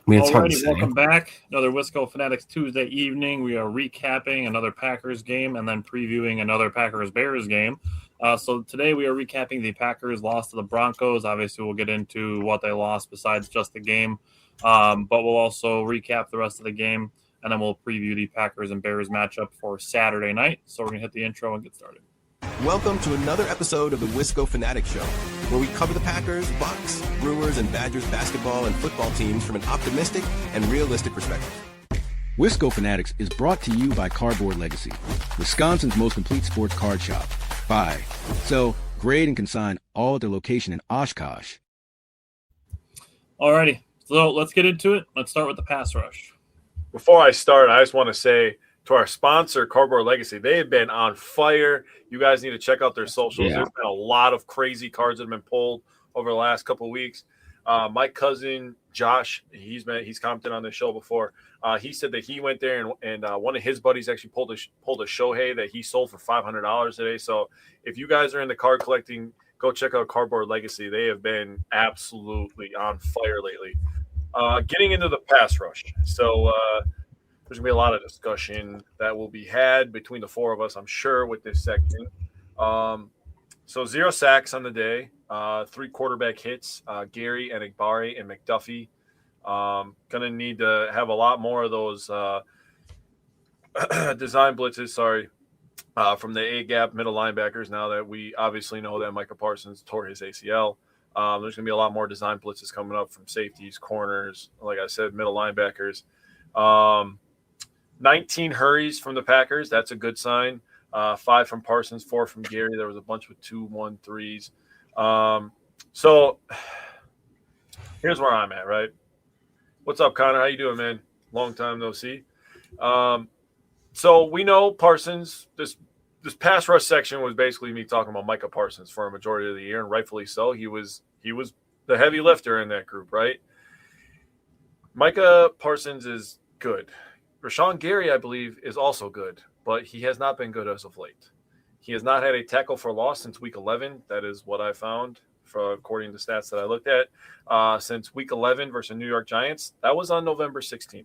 I mean, it's hard to Alrighty, say. welcome back. Another Wisco Fanatics Tuesday evening. We are recapping another Packers game and then previewing another Packers-Bears game. So today we are recapping the Packers' loss to the Broncos. Obviously, we'll get into what they lost besides just the game, but we'll also recap the rest of the game, and then we'll preview the Packers and Bears matchup for Saturday night. So we're going to hit the intro and get started. Welcome to another episode of the Wisco Fanatics Show, where we cover the Packers, Bucks, Brewers, and Badgers basketball and football teams from an optimistic and realistic perspective. Wisco Fanatics is brought to you by Cardboard Legacy, Wisconsin's most complete sports card shop. Buy, sell, grade, and consign all at their location in Oshkosh. Alrighty, so let's get into it. Let's start with the pass rush. Before I start, I just want to say to our sponsor, Cardboard Legacy, they have been on fire. You guys need to check out their socials. Yeah. There's been a lot of crazy cards that have been pulled over the last couple of weeks. My cousin Josh, he's commented on this show before. He said that he went there and one of his buddies actually pulled a Shohei that he sold for $500 today. So if you guys are into card collecting, go check out Cardboard Legacy. They have been absolutely on fire lately. Getting into the pass rush. So there's going to be a lot of discussion that will be had between the four of us, I'm sure, with this section. So 0 sacks on the day, 3 quarterback hits, Gary and Igbari and McDuffie. Going to need to have a lot more of those design blitzes, from the A-gap middle linebackers now that we obviously know that Micah Parsons tore his ACL. There's going to be a lot more design blitzes coming up from safeties, corners, like I said, middle linebackers. 19 hurries from the Packers. That's a good sign. 5 from Parsons, 4 from Gary. There was a bunch with 2, 1, 3s. So here's where I'm at, right? What's up, Connor? How you doing, man? Long time no see. So we know Parsons, this pass rush section was basically me talking about Micah Parsons for a majority of the year, and rightfully so. He was the heavy lifter in that group, right? Micah Parsons is good. Rashawn Gary, I believe, is also good, but he has not been good as of late. He has not had a tackle for loss since week 11. That is what I found, according to stats that I looked at. Since week 11 versus New York Giants, that was on November 16th.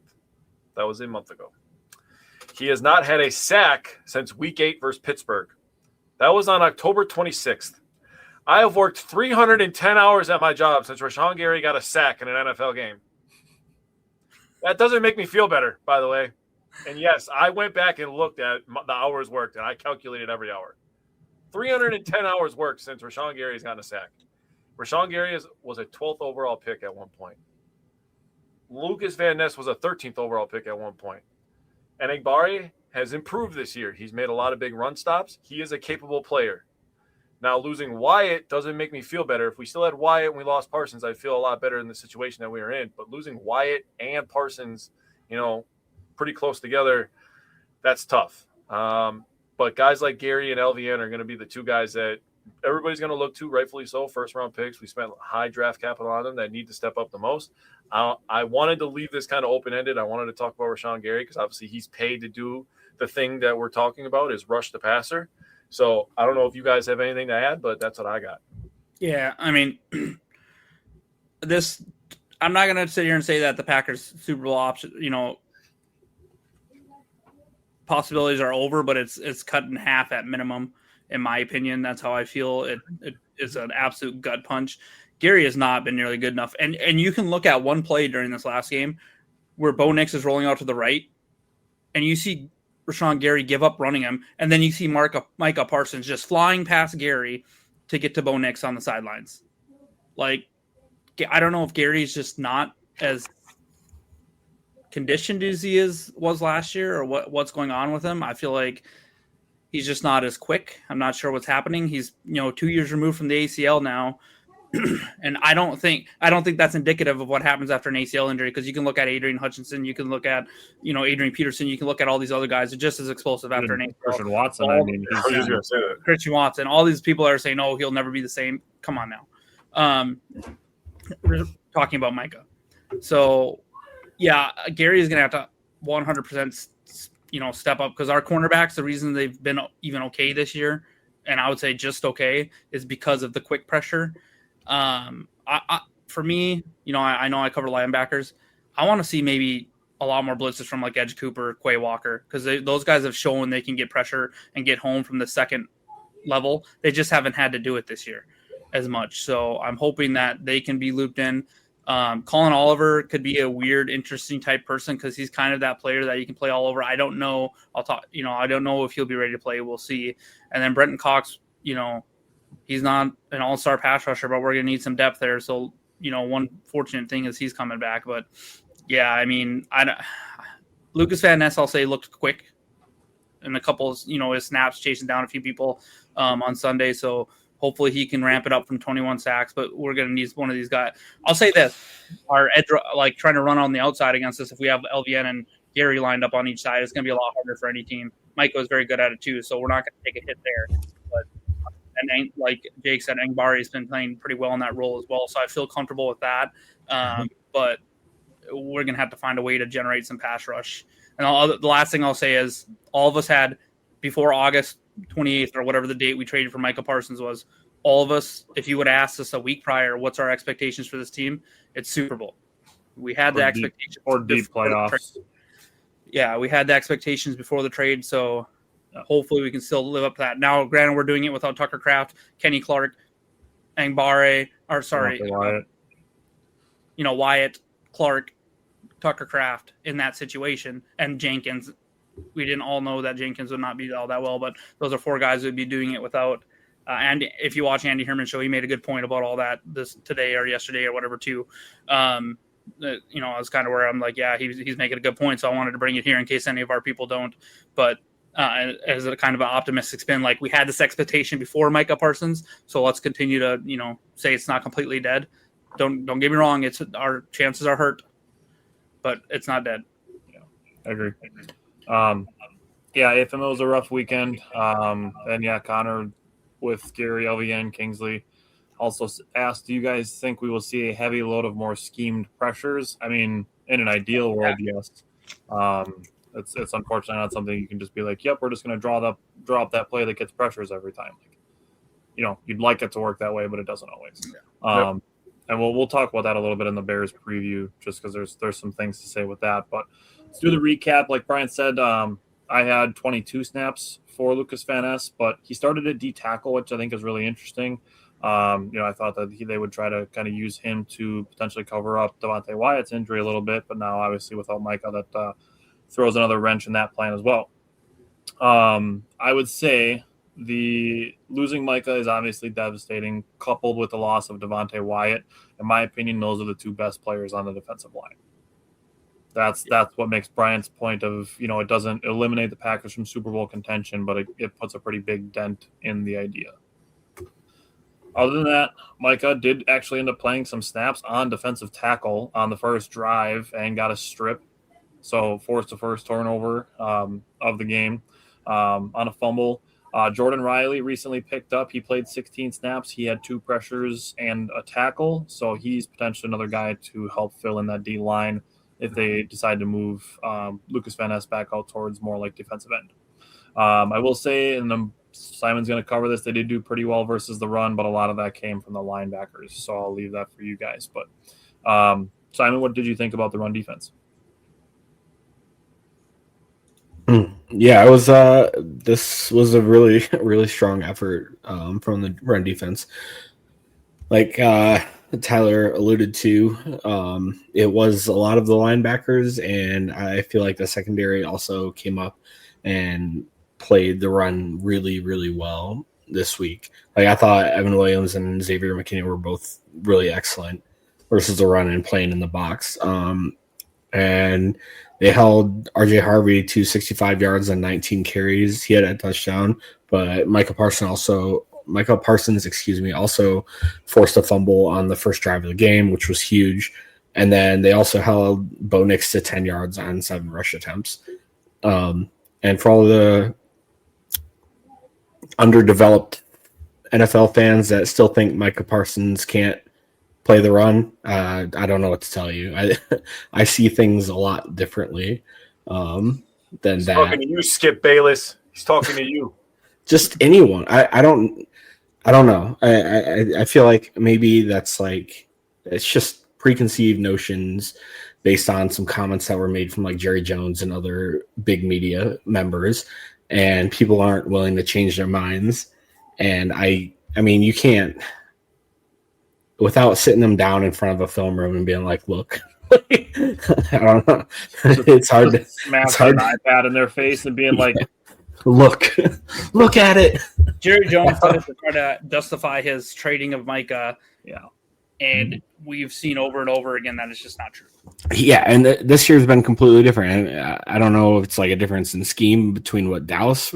That was a month ago. He has not had a sack since week 8 versus Pittsburgh. That was on October 26th. I have worked 310 hours at my job since Rashawn Gary got a sack in an NFL game. That doesn't make me feel better, by the way. And yes, I went back and looked at the hours worked, and I calculated every hour. 310 hours worked since Rashawn Gary has gotten a sack. Rashawn Gary was a 12th overall pick at one point. Lucas Van Ness was a 13th overall pick at one point. And Igbari has improved this year. He's made a lot of big run stops. He is a capable player. Now, losing Wyatt doesn't make me feel better. If we still had Wyatt and we lost Parsons, I'd feel a lot better in the situation that we were in. But losing Wyatt and Parsons, pretty close together, that's tough. But guys like Gary and LVN are going to be the two guys that everybody's going to look to, rightfully so. First-round picks. We spent high draft capital on them that need to step up the most. I wanted to leave this kind of open-ended. I wanted to talk about Rashawn Gary because obviously he's paid to do the thing that we're talking about is rush the passer. So I don't know if you guys have anything to add, but that's what I got. Yeah, I mean, I'm not going to sit here and say that the Packers Super Bowl option, possibilities are over, but it's cut in half at minimum, in my opinion. That's how I feel. It is an absolute gut punch. Gary has not been nearly good enough. And you can look at one play during this last game where Bo Nix is rolling out to the right, and you see Rashawn Gary give up running him, and then you see Micah Parsons just flying past Gary to get to Bo Nix on the sidelines. Like, I don't know if Gary's just not as conditioned as he was last year, or what's going on with him. I feel like he's just not as quick. I'm not sure what's happening. He's 2 years removed from the ACL now. And I don't think that's indicative of what happens after an ACL injury, because you can look at Adrian Hutchinson, you can look at Adrian Peterson, you can look at all these other guys. They're just as explosive after an ACL. Christian Watson, Christian Watson, all these people are saying, "Oh, he'll never be the same." Come on now. We're talking about Micah, so yeah, Gary is going to have to 100% step up, because our cornerbacks, the reason they've been even okay this year, and I would say just okay, is because of the quick pressure. For me, I know I cover linebackers. I want to see maybe a lot more blitzes from like Edge Cooper, Quay Walker, because those guys have shown they can get pressure and get home from the second level. They just haven't had to do it this year as much. So I'm hoping that they can be looped in. Colin Oliver could be a weird, interesting type person because he's kind of that player that you can play all over. I don't know. I don't know if he'll be ready to play. We'll see. And then Brenton Cox, he's not an all-star pass rusher, but we're going to need some depth there. So, one fortunate thing is he's coming back. But, yeah, I mean, Lucas Van Ness, I'll say, looked quick in a couple of, his snaps, chasing down a few people on Sunday. So hopefully he can ramp it up from 21 sacks, but we're going to need one of these guys. I'll say this, our edge, like trying to run on the outside against us, if we have LVN and Gary lined up on each side, it's going to be a lot harder for any team. Micah is very good at it too, so we're not going to take a hit there. But and like Jake said, Angbari has been playing pretty well in that role as well, so I feel comfortable with that. But we're going to have to find a way to generate some pass rush. And the last thing I'll say is all of us had, before August 28th or whatever the date we traded for Micah Parsons was, all of us, if you would have asked us a week prior, what's our expectations for this team? It's Super Bowl. We had the expectations. Or deep playoffs. Yeah, we had the expectations before the trade, so hopefully we can still live up to that. Now, granted, we're doing it without Tucker Kraft, Kenny Clark, Wyatt, Clark, Tucker Kraft in that situation, and Jenkins. We didn't all know that Jenkins would not be all that well, but those are four guys who would be doing it without. And if you watch Andy Herman's show, he made a good point about all that today or yesterday or whatever too. It's kind of where I'm like, yeah, he's making a good point. So I wanted to bring it here in case any of our people don't. But as a kind of an optimistic spin, like we had this expectation before Micah Parsons, so let's continue to say it's not completely dead. Don't get me wrong, it's our chances are hurt, but it's not dead. Yeah, I agree. If it was a rough weekend, and yeah, Connor with Gary, LVN, Kingsley also asked, do you guys think we will see a heavy load of more schemed pressures? I mean, in an ideal world, yes. It's unfortunately not something you can just be like, yep, we're just going to drop that play that gets pressures every time. You'd like it to work that way, but it doesn't always. Yeah. And we'll talk about that a little bit in the Bears preview, just because there's some things to say with that. But let's do the recap. Like Brian said, I had 22 snaps for Lucas Van Ness, but he started at D tackle, which I think is really interesting. I thought that they would try to kind of use him to potentially cover up Devontae Wyatt's injury a little bit, but now obviously without Micah, that throws another wrench in that plan as well. I would say the losing Micah is obviously devastating, coupled with the loss of Devontae Wyatt. In my opinion, those are the two best players on the defensive line. That's what makes Brian's point of, it doesn't eliminate the Packers from Super Bowl contention, but it puts a pretty big dent in the idea. Other than that, Micah did actually end up playing some snaps on defensive tackle on the first drive and got a strip. So forced the first turnover of the game on a fumble. Jordan Riley recently picked up. He played 16 snaps. He had 2 pressures and a tackle. So he's potentially another guy to help fill in that D line if they decide to move Lucas Van Ness back out towards more like defensive end. I will say, and Simon's going to cover this, they did do pretty well versus the run, but a lot of that came from the linebackers. So I'll leave that for you guys. But Simon, what did you think about the run defense? Yeah, it was. This was a really, really strong effort from the run defense. Like Tyler alluded to, it was a lot of the linebackers, and I feel like the secondary also came up and played the run really, really well this week. Like I thought Evan Williams and Xavier McKinney were both really excellent versus the run and playing in the box. And they held RJ Harvey to 65 yards and 19 carries. He had a touchdown, but Micah Parsons also forced a fumble on the first drive of the game, which was huge. And then they also held Bo Nix to 10 yards on 7 rush attempts. And for all the underdeveloped NFL fans that still think Micah Parsons can't play the run, I don't know what to tell you. I see things a lot differently than He's that. Talking to you, Skip Bayless. He's talking to you. Just anyone. I don't know. I feel like maybe that's like it's just preconceived notions based on some comments that were made from like Jerry Jones and other big media members, and people aren't willing to change their minds. And I mean, you can't, without sitting them down in front of a film room and being like, look, I don't know. It's hard to smashing an iPad in their face and being like, look at it. Jerry Jones did it to try to justify his trading of Micah. Yeah. And we've seen over and over again that it's just not true. Yeah, and this year's been completely different. And I don't know if it's like a difference in scheme between what Dallas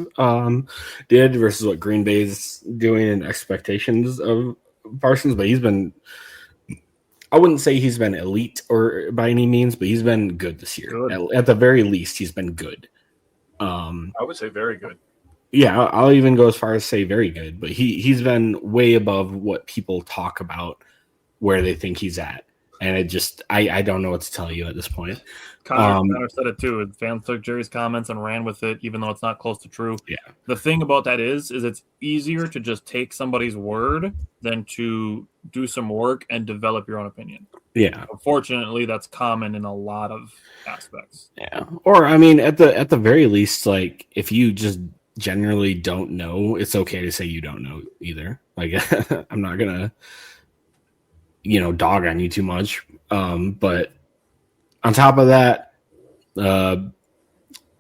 did versus what Green Bay's doing and expectations of Parsons, but he's been, I wouldn't say he's been elite or by any means, but he's been good this year. At the very least, he's been good. I would say very good. Yeah, I'll even go as far as say very good, but he's been way above what people talk about where they think he's at. And it just, I don't know what to tell you at this point. Connor said it too. Fans took Jerry's comments and ran with it, even though it's not close to true. Yeah. The thing about that is it's easier to just take somebody's word than to do some work and develop your own opinion. Yeah. Unfortunately, that's common in a lot of aspects. Yeah. Or I mean, at the very least, like if you just generally don't know, it's okay to say you don't know either. Like I'm not gonna, dog on you too much. But on top of that,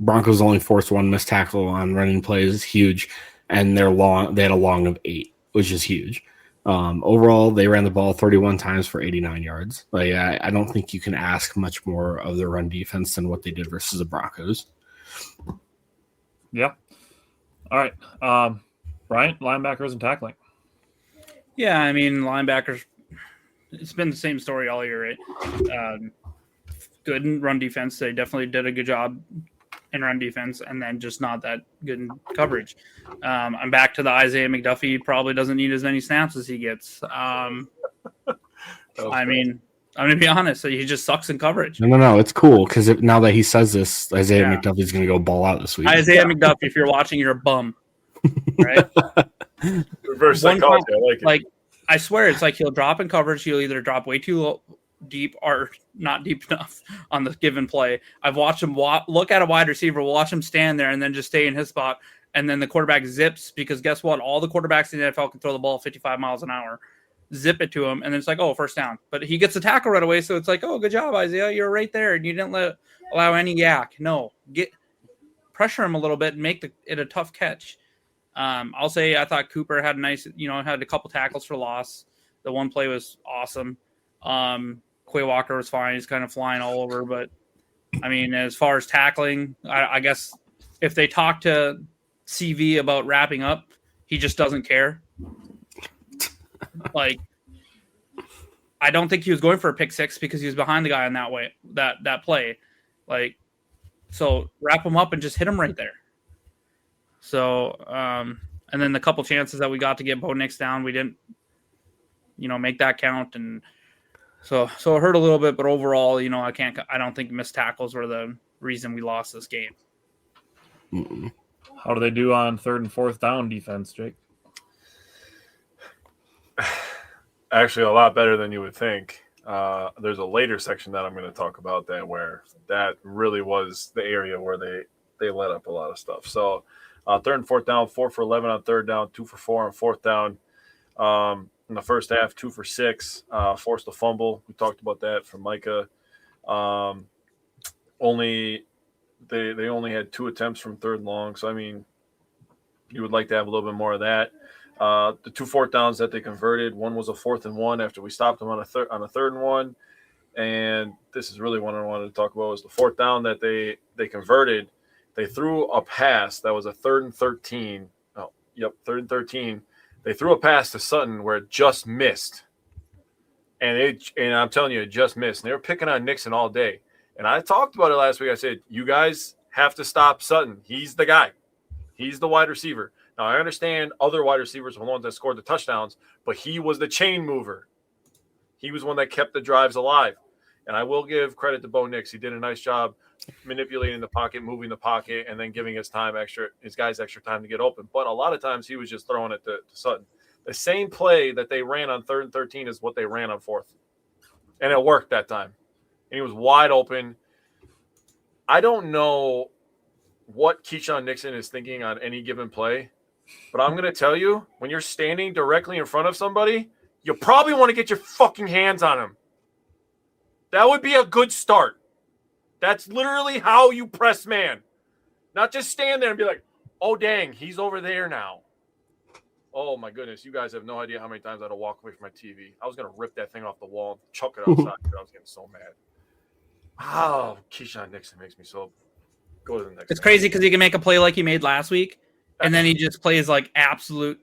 Broncos only forced one missed tackle on running plays, huge, and they had a long of 8, which is huge. Overall, they ran the ball 31 times for 89 yards. Like I don't think you can ask much more of their run defense than what they did versus the Broncos. Yeah. All right. Brian, linebackers and tackling. Yeah, I mean, linebackers, it's been the same story all year, right? Good in run defense. They definitely did a good job in run defense, and then just not that good in coverage. I'm back to the Isaiah McDuffie probably doesn't need as many snaps as he gets. I mean, I'm going to be honest. He just sucks in coverage. No. It's cool because now that he says this, Isaiah McDuffie's going to go ball out this week. Isaiah McDuffie, if you're watching, you're a bum. Right? Reverse psychology. I like it. Like, I swear, it's like he'll drop in coverage. He'll either drop way too deep or not deep enough on the given play. I've watched him look at a wide receiver, watch him stand there, and then just stay in his spot. And then the quarterback zips because guess what? All the quarterbacks in the NFL can throw the ball 55 miles an hour. Zip it to him, and then it's like, oh, first down. But he gets the tackle right away, so it's like, oh, good job, Isaiah. You're right there, and you didn't allow any yak. No, pressure him a little bit and make it a tough catch. I'll say I thought Cooper had had a couple tackles for loss. The one play was awesome. Quay Walker was fine. He's kind of flying all over. But, I mean, as far as tackling, I guess if they talk to CV about wrapping up, he just doesn't care. Like, I don't think he was going for a pick six because he was behind the guy on that play. Like, so wrap him up and just hit him right there. So, and then the couple chances that we got to get Bo Nix down, we didn't, make that count. And so it hurt a little bit, but overall, I don't think missed tackles were the reason we lost this game. Mm-mm. How do they do on 3rd and 4th down defense, Jake? Actually, a lot better than you would think. There's a later section that I'm going to talk about where that really was the area where they let up a lot of stuff. So 3rd and 4th down, 4 for 11 on 3rd down, 2 for 4 on 4th down. In the first half, 2 for 6, forced a fumble. We talked about that from Micah. They only had 2 attempts from 3rd and long. So, I mean, you would like to have a little bit more of that. The 2 4th downs that they converted, one was a 4th and 1 after we stopped them on a 3rd and 1. And this is really what I wanted to talk about was the 4th down that they converted. They threw a pass that was a 3rd and 13. Oh, yep, 3rd and 13. They threw a pass to Sutton where it just missed. And I'm telling you, it just missed. And they were picking on Nixon all day. And I talked about it last week. I said, you guys have to stop Sutton. He's the guy. He's the wide receiver. Now, I understand other wide receivers were the ones that scored the touchdowns, but he was the chain mover. He was one that kept the drives alive. And I will give credit to Bo Nix. He did a nice job manipulating the pocket, moving the pocket, and then giving his guys extra time to get open. But a lot of times he was just throwing it to Sutton. The same play that they ran on 3rd and 13 is what they ran on 4th. and it worked that time. And he was wide open. I don't know what Keyshawn Nixon is thinking on any given play, but I'm going to tell you, when you're standing directly in front of somebody, you probably want to get your fucking hands on him. That would be a good start. That's literally how you press man. Not just stand there and be like, oh, dang, he's over there now. Oh, my goodness. You guys have no idea how many times I had to walk away from my TV. I was going to rip that thing off the wall and chuck it outside. I was getting so mad. Oh, Keyshawn Nixon makes me so. Go to the next. It's crazy because he can make a play like he made last week, and then he just plays like absolute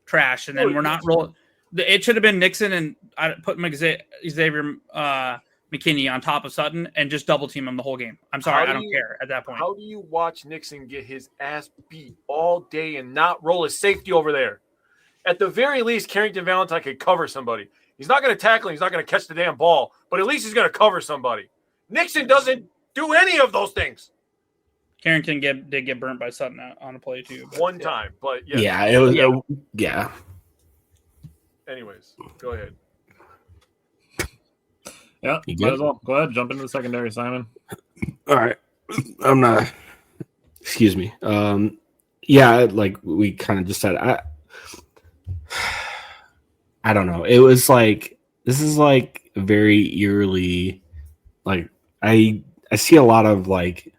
trash, and then we're not rolling. It should have been Nixon, and I put Xavier McKinney on top of Sutton and just double team him the whole game. I'm sorry, I don't care at that point. How do you watch Nixon get his ass beat all day and not roll his safety over there? At the very least, Carrington Valentine could cover somebody. He's not going to tackle him. He's not going to catch the damn ball, but at least he's going to cover somebody. Nixon doesn't do any of those things. Carrington did get burnt by Sutton on a play too. One time, but yeah. Yeah, it was. Yeah. Anyways, go ahead. Yeah, might as well. Go ahead, jump into the secondary, Simon. All right. I'm not. Excuse me. Yeah, like we kind of just said. I don't know. It was like this is like very eerily. Like I see a lot of like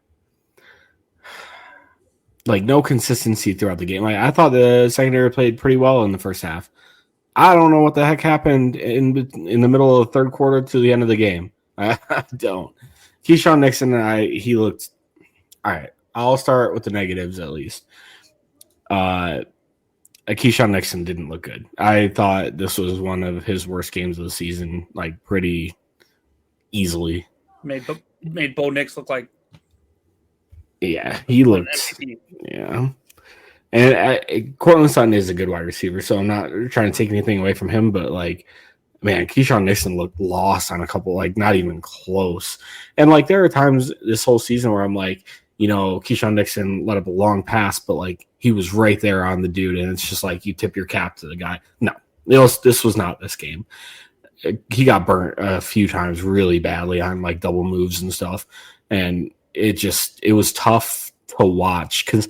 no consistency throughout the game. Like I thought the secondary played pretty well in the first half. I don't know what the heck happened in the middle of the third quarter to the end of the game. I don't. Keyshawn Nixon he looked all right. I'll start with the negatives at least. Keyshawn Nixon didn't look good. I thought this was one of his worst games of the season, like pretty easily. Made Bo Nix look like. Yeah, he looked. Yeah. And Cortland Sutton is a good wide receiver, so I'm not trying to take anything away from him, but like, man, Keyshawn Nixon looked lost on a couple, like not even close. And like, there are times this whole season where I'm like, you know, Keyshawn Nixon let up a long pass, but like he was right there on the dude, and it's just like you tip your cap to the guy. No, this was not this game. He got burnt a few times really badly on like double moves and stuff, and it was tough to watch because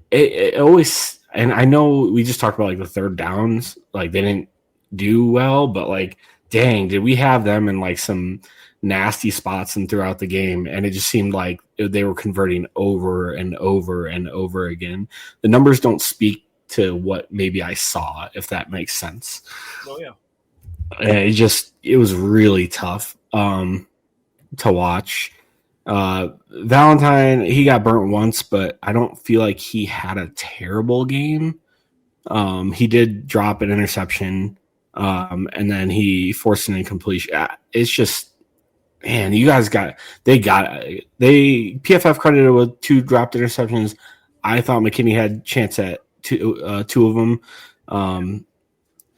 it always, and I know we just talked about like the third downs, like they didn't do well, but like, dang, did we have them in like some nasty spots and throughout the game, and it just seemed like they were converting over and over and over again. The numbers don't speak to what maybe I saw, if that makes sense. Oh yeah. And it was really tough to watch. Valentine, he got burnt once, but I don't feel like he had a terrible game. He did drop an interception, and then he forced an incompletion. It's just, man, you guys PFF credited with 2 dropped interceptions. I thought McKinney had a chance at 2 of them.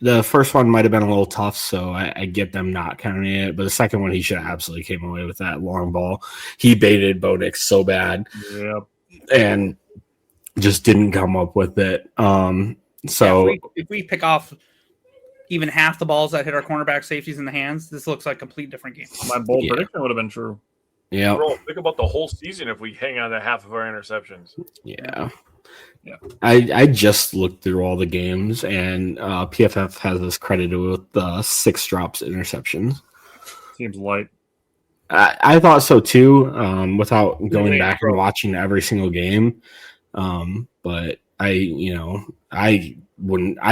The first one might have been a little tough, so I get them not counting it. But the second one, he should have absolutely came away with that long ball. He baited Bo Nix so bad, and just didn't come up with it. So if we pick off even half the balls that hit our cornerback safeties in the hands, this looks like a complete different game. My bold prediction would have been true. Yeah, bro, think about the whole season if we hang on to half of our interceptions. Yeah. I just looked through all the games, and PFF has us credited with 6 drops interceptions. Seems light. I thought so too, without going back and watching every single game. But I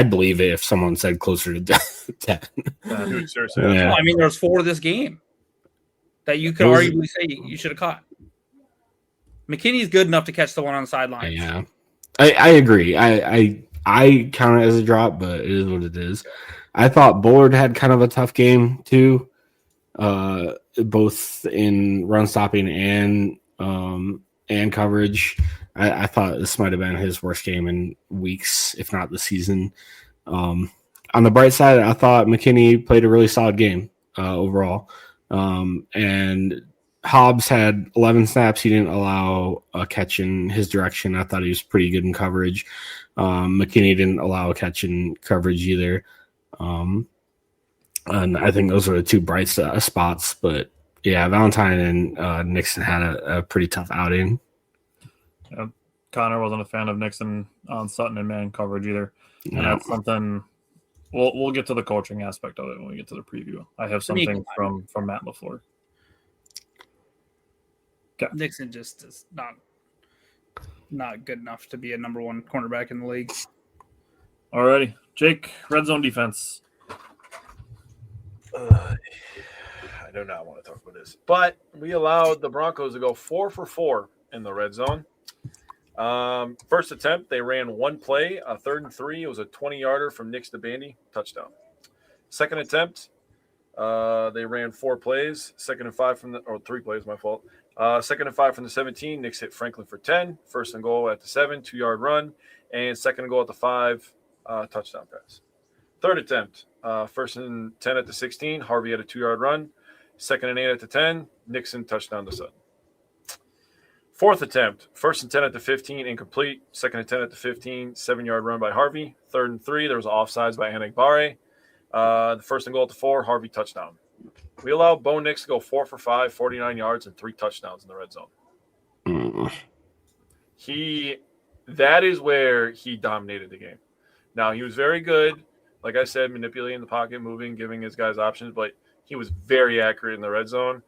believe it if someone said closer to 10. Dude, seriously. Yeah. I mean, there's 4 this game that you could arguably say you should have caught. McKinney's good enough to catch the one on the sideline. Yeah. I agree. I count it as a drop, but it is what it is. I thought Bullard had kind of a tough game too, both in run stopping and coverage. I thought this might have been his worst game in weeks, if not the season. On the bright side, I thought McKinney played a really solid game overall, and Hobbs had 11 snaps. He didn't allow a catch in his direction. I thought he was pretty good in coverage. McKinney didn't allow a catch in coverage either. And I think those were the two bright spots. But yeah, Valentine and Nixon had a pretty tough outing. Connor wasn't a fan of Nixon on Sutton and man coverage either. And Yeah. that's something we'll get to the coaching aspect of it when we get to the preview. I have something from Matt LaFleur. Okay. Nixon just is not good enough to be a number one cornerback in the league. Alrighty. Jake, red zone defense. I do not want to talk about this. But we allowed the Broncos to go 4 for 4 in the red zone. First attempt, they ran one play, a 3rd and 3. It was a 20-yarder from Nix to Bandy, touchdown. Second attempt, they ran 4 plays, 2nd and 5 from 3 plays, my fault. 2nd and 5 from the 17. Nix hit Franklin for 10. 1st and goal at the 7, 2-yard run, and 2nd and goal at the 5, touchdown pass. Third attempt, 1st and 10 at the 16. Harvey had a 2-yard run. 2nd and 8 at the 10. Nixon touchdown to Sutton. Fourth attempt, 1st and 10 at the 15, incomplete. 2nd and 10 at the 15, 7-yard run by Harvey. 3rd and 3, there was offsides by Anigbare. The 1st and goal at the 4, Harvey touchdown. We allowed Bo Nix to go 4 for 5, 49 yards, and 3 touchdowns in the red zone. That is where he dominated the game. Now, he was very good, like I said, manipulating the pocket, moving, giving his guys options, but he was very accurate in the red zone.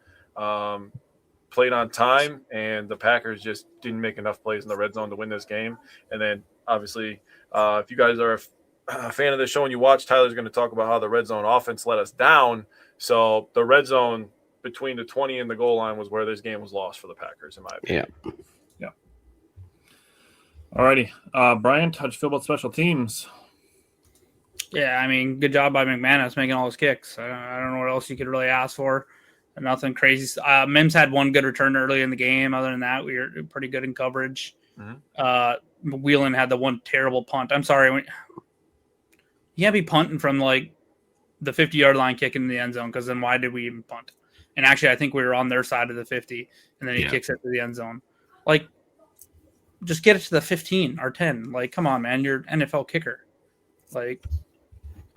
Played on time, and the Packers just didn't make enough plays in the red zone to win this game. And then, obviously, if you guys are a fan of this show and you watch, Tyler's going to talk about how the red zone offense let us down. So the red zone between the 20 and the goal line was where this game was lost for the Packers, in my opinion. Yeah. All righty. Brian, how'd you feel about special teams? Yeah, I mean, good job by McManus making all his kicks. I don't know what else you could really ask for. Nothing crazy. Mims had one good return early in the game. Other than that, we were pretty good in coverage. Mm-hmm. Whelan had the one terrible punt. I'm sorry. You can't be punting from like the 50-yard line kicking in the end zone, because then why did we even punt? And actually, I think we were on their side of the 50, and then he kicks it to the end zone. Like, just get it to the 15 or 10. Like, come on, man. You're an NFL kicker. Like,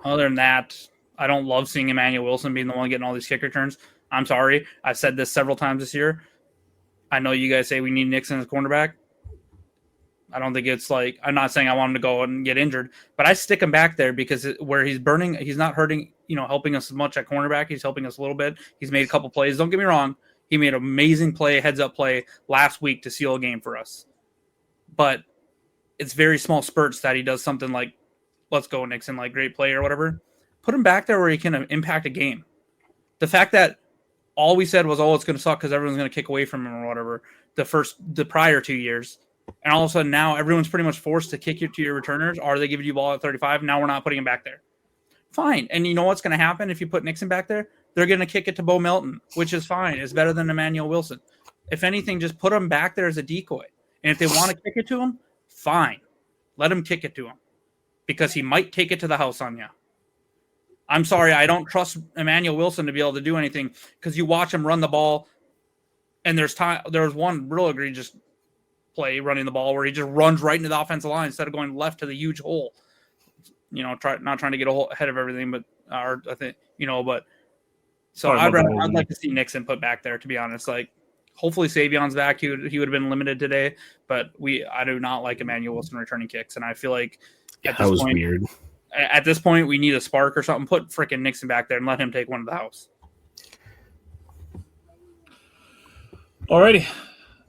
other than that, I don't love seeing Emmanuel Wilson being the one getting all these kick returns. I'm sorry. I've said this several times this year. I know you guys say we need Nixon as cornerback. I don't think it's like, I'm not saying I want him to go and get injured, but I stick him back there because where he's burning, he's not hurting, helping us as much at cornerback. He's helping us a little bit. He's made a couple plays. Don't get me wrong. He made an amazing play, heads up play last week to seal a game for us. But it's very small spurts that he does something like, let's go Nixon, like great play or whatever. Put him back there where he can impact a game. The fact that all we said was, it's going to suck because everyone's going to kick away from him or whatever the prior 2 years. And all of a sudden now everyone's pretty much forced to kick you to your returners. Are they giving you ball at 35? Now we're not putting him back there. Fine. And you know what's going to happen if you put Nixon back there? They're going to kick it to Bo Melton, which is fine. It's better than Emmanuel Wilson. If anything, just put him back there as a decoy. And if they want to kick it to him, fine. Let him kick it to him because he might take it to the house on you. I'm sorry, I don't trust Emmanuel Wilson to be able to do anything because you watch him run the ball, and there was one real egregious play running the ball where he just runs right into the offensive line instead of going left to the huge hole. Not trying to get ahead of everything, but so I'd like to see Nixon put back there, to be honest. Like, hopefully Savion's back. He would have been limited today, but I do not like Emmanuel Wilson returning kicks, and I feel like that was weird. At this point, we need a spark or something. Put freaking Nixon back there and let him take one to the house. Alrighty.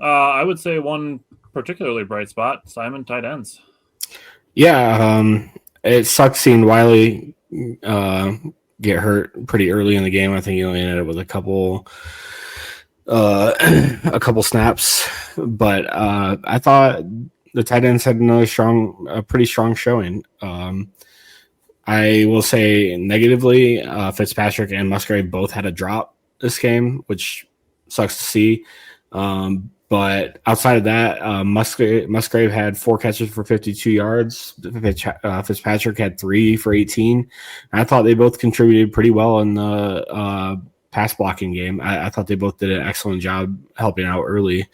I would say one particularly bright spot, Simon tight ends. Yeah, it sucks seeing Wiley get hurt pretty early in the game. I think he only ended up with a couple snaps. But I thought the tight ends had a pretty strong showing. I will say negatively, Fitzpatrick and Musgrave both had a drop this game, which sucks to see. But outside of that, Musgrave had 4 catches for 52 yards. Fitzpatrick had 3 for 18. I thought they both contributed pretty well in the pass blocking game. I thought they both did an excellent job helping out early.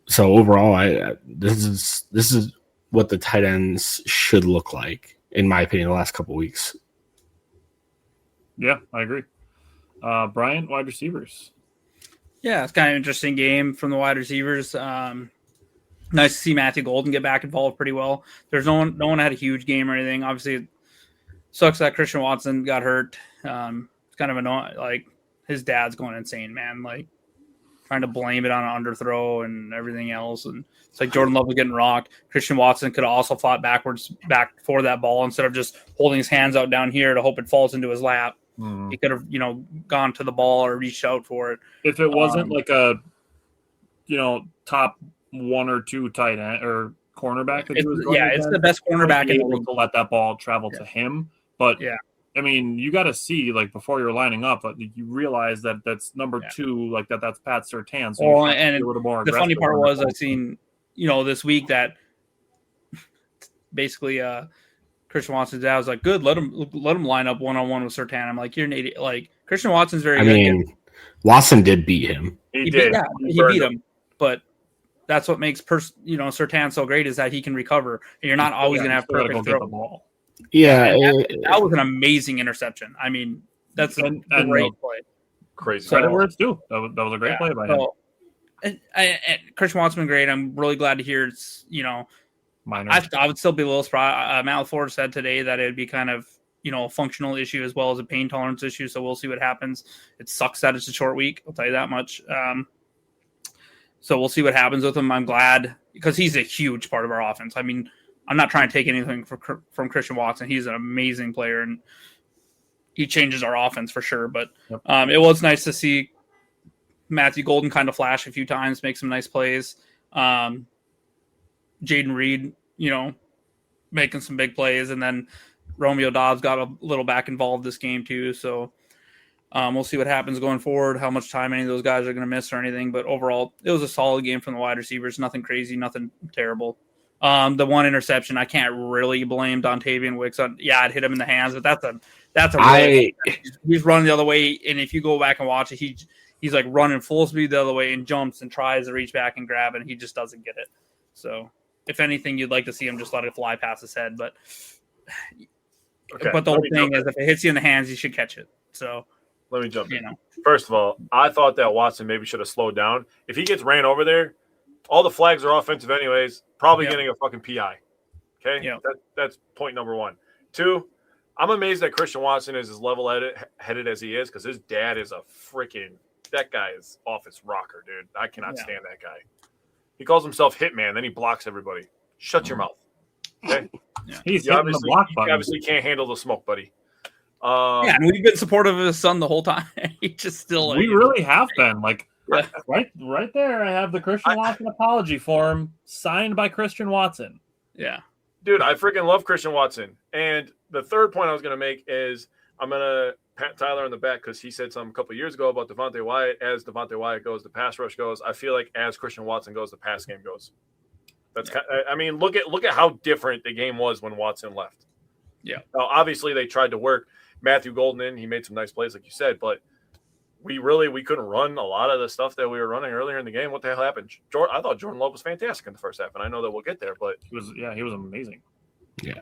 So overall, this is what the tight ends should look like, in my opinion, the last couple of weeks. Yeah, I agree. Brian, wide receivers. Yeah, it's kind of an interesting game from the wide receivers. Nice to see Matthew Golden get back involved pretty well. There's no one had a huge game or anything. Obviously, it sucks that Christian Watson got hurt. It's kind of annoying. Like his dad's going insane, man. Like trying to blame it on an underthrow and everything else. And it's like Jordan Love was getting rocked. Christian Watson could have also fought back for that ball instead of just holding his hands out down here to hope it falls into his lap. He could have, gone to the ball or reached out for it. If it wasn't like a, top 1 or 2 tight end or cornerback, it's the best cornerback in the league to let that ball travel to him. But I mean, you got to see like before you're lining up, you realize that that's number 2, like that's Pat Surtain. So and a little more the funny part was I've seen, this week that basically Christian Watson's dad was like, "Good, let him line up 1-on-1 with Surtain." I'm like, "You're an idiot." Like Christian Watson's very good. I mean, Watson did beat him. He did. He beat him, but that's what makes Surtain so great is that he can recover, and you're not always going to have perfect throw. The ball. Yeah, that was an amazing interception. I mean, that's a great play. Crazy. Credit where it's due. That was a great play by him. And Christian Watson's been great. I'm really glad to hear it's minor. I would still be a little surprised. Matt LaFleur said today that it'd be kind of a functional issue as well as a pain tolerance issue. So we'll see what happens. It sucks that it's a short week. I'll tell you that much. So we'll see what happens with him. I'm glad because he's a huge part of our offense. I mean, I'm not trying to take anything from Christian Watson. He's an amazing player and he changes our offense for sure. But it was nice to see Matthew Golden kind of flash a few times, make some nice plays. Jaden Reed, making some big plays, and then Romeo Dobbs got a little back involved this game too. So we'll see what happens going forward, how much time any of those guys are going to miss or anything. But overall, it was a solid game from the wide receivers. Nothing crazy, nothing terrible. The one interception, I can't really blame Dontavian Wicks on. Yeah, it hit him in the hands, but that's a he's running the other way, and if you go back and watch it, he's like running full speed the other way and jumps and tries to reach back and grab it, and he just doesn't get it. So, if anything, you'd like to see him just let it fly past his head, but the whole thing is if it hits you in the hands, you should catch it. So. Let me jump in. First of all, I thought that Watson maybe should have slowed down. If he gets ran over there, all the flags are offensive anyways, probably getting a fucking PI. Okay? Yeah. That's point number 1. 2, I'm amazed that Christian Watson is as level-headed as he is because his dad is that guy is off his rocker, dude. I cannot stand that guy. He calls himself Hitman, then he blocks everybody. Shut your mouth. Okay? Yeah. He's hitting the block button. You obviously can't handle the smoke, buddy. And we've been supportive of his son the whole time. He just still. We really have been. Like right there, I have the Christian Watson apology form signed by Christian Watson. Yeah, dude, I freaking love Christian Watson. And the third point I was going to make is I'm going to pat Tyler on the back because he said something a couple of years ago about Devontae Wyatt. As Devontae Wyatt goes, the pass rush goes. I feel like as Christian Watson goes, the pass game goes. I mean, look at how different the game was when Watson left. Yeah. Now, obviously, they tried to work Matthew Golden in. He made some nice plays, like you said, but we couldn't run a lot of the stuff that we were running earlier in the game. What the hell happened? I thought Jordan Love was fantastic in the first half, and I know that we'll get there, but he was amazing. Yeah.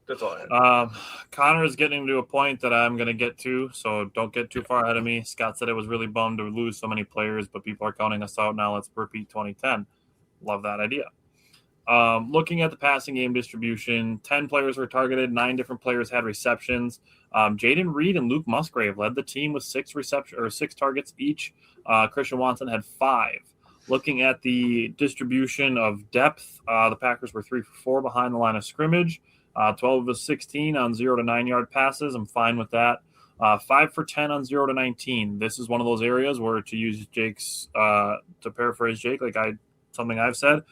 That's all I had. Connor is getting to a point that I'm going to get to, so don't get too far ahead of me. Scott said it was really bummed to lose so many players, but people are counting us out now. Let's repeat 2010. Love that idea. Looking at the passing game distribution, 10 players were targeted, 9 different players had receptions. Jaden Reed and Luke Musgrave led the team with 6 targets each. Christian Watson had 5. Looking at the distribution of depth, the Packers were 3 for 4 behind the line of scrimmage. 12 of 16 on 0 to 9 yard passes. I'm fine with that. 5 for 10 on 0 to 19. This is one of those areas where, to use Jake's, to paraphrase Jake, something I've said,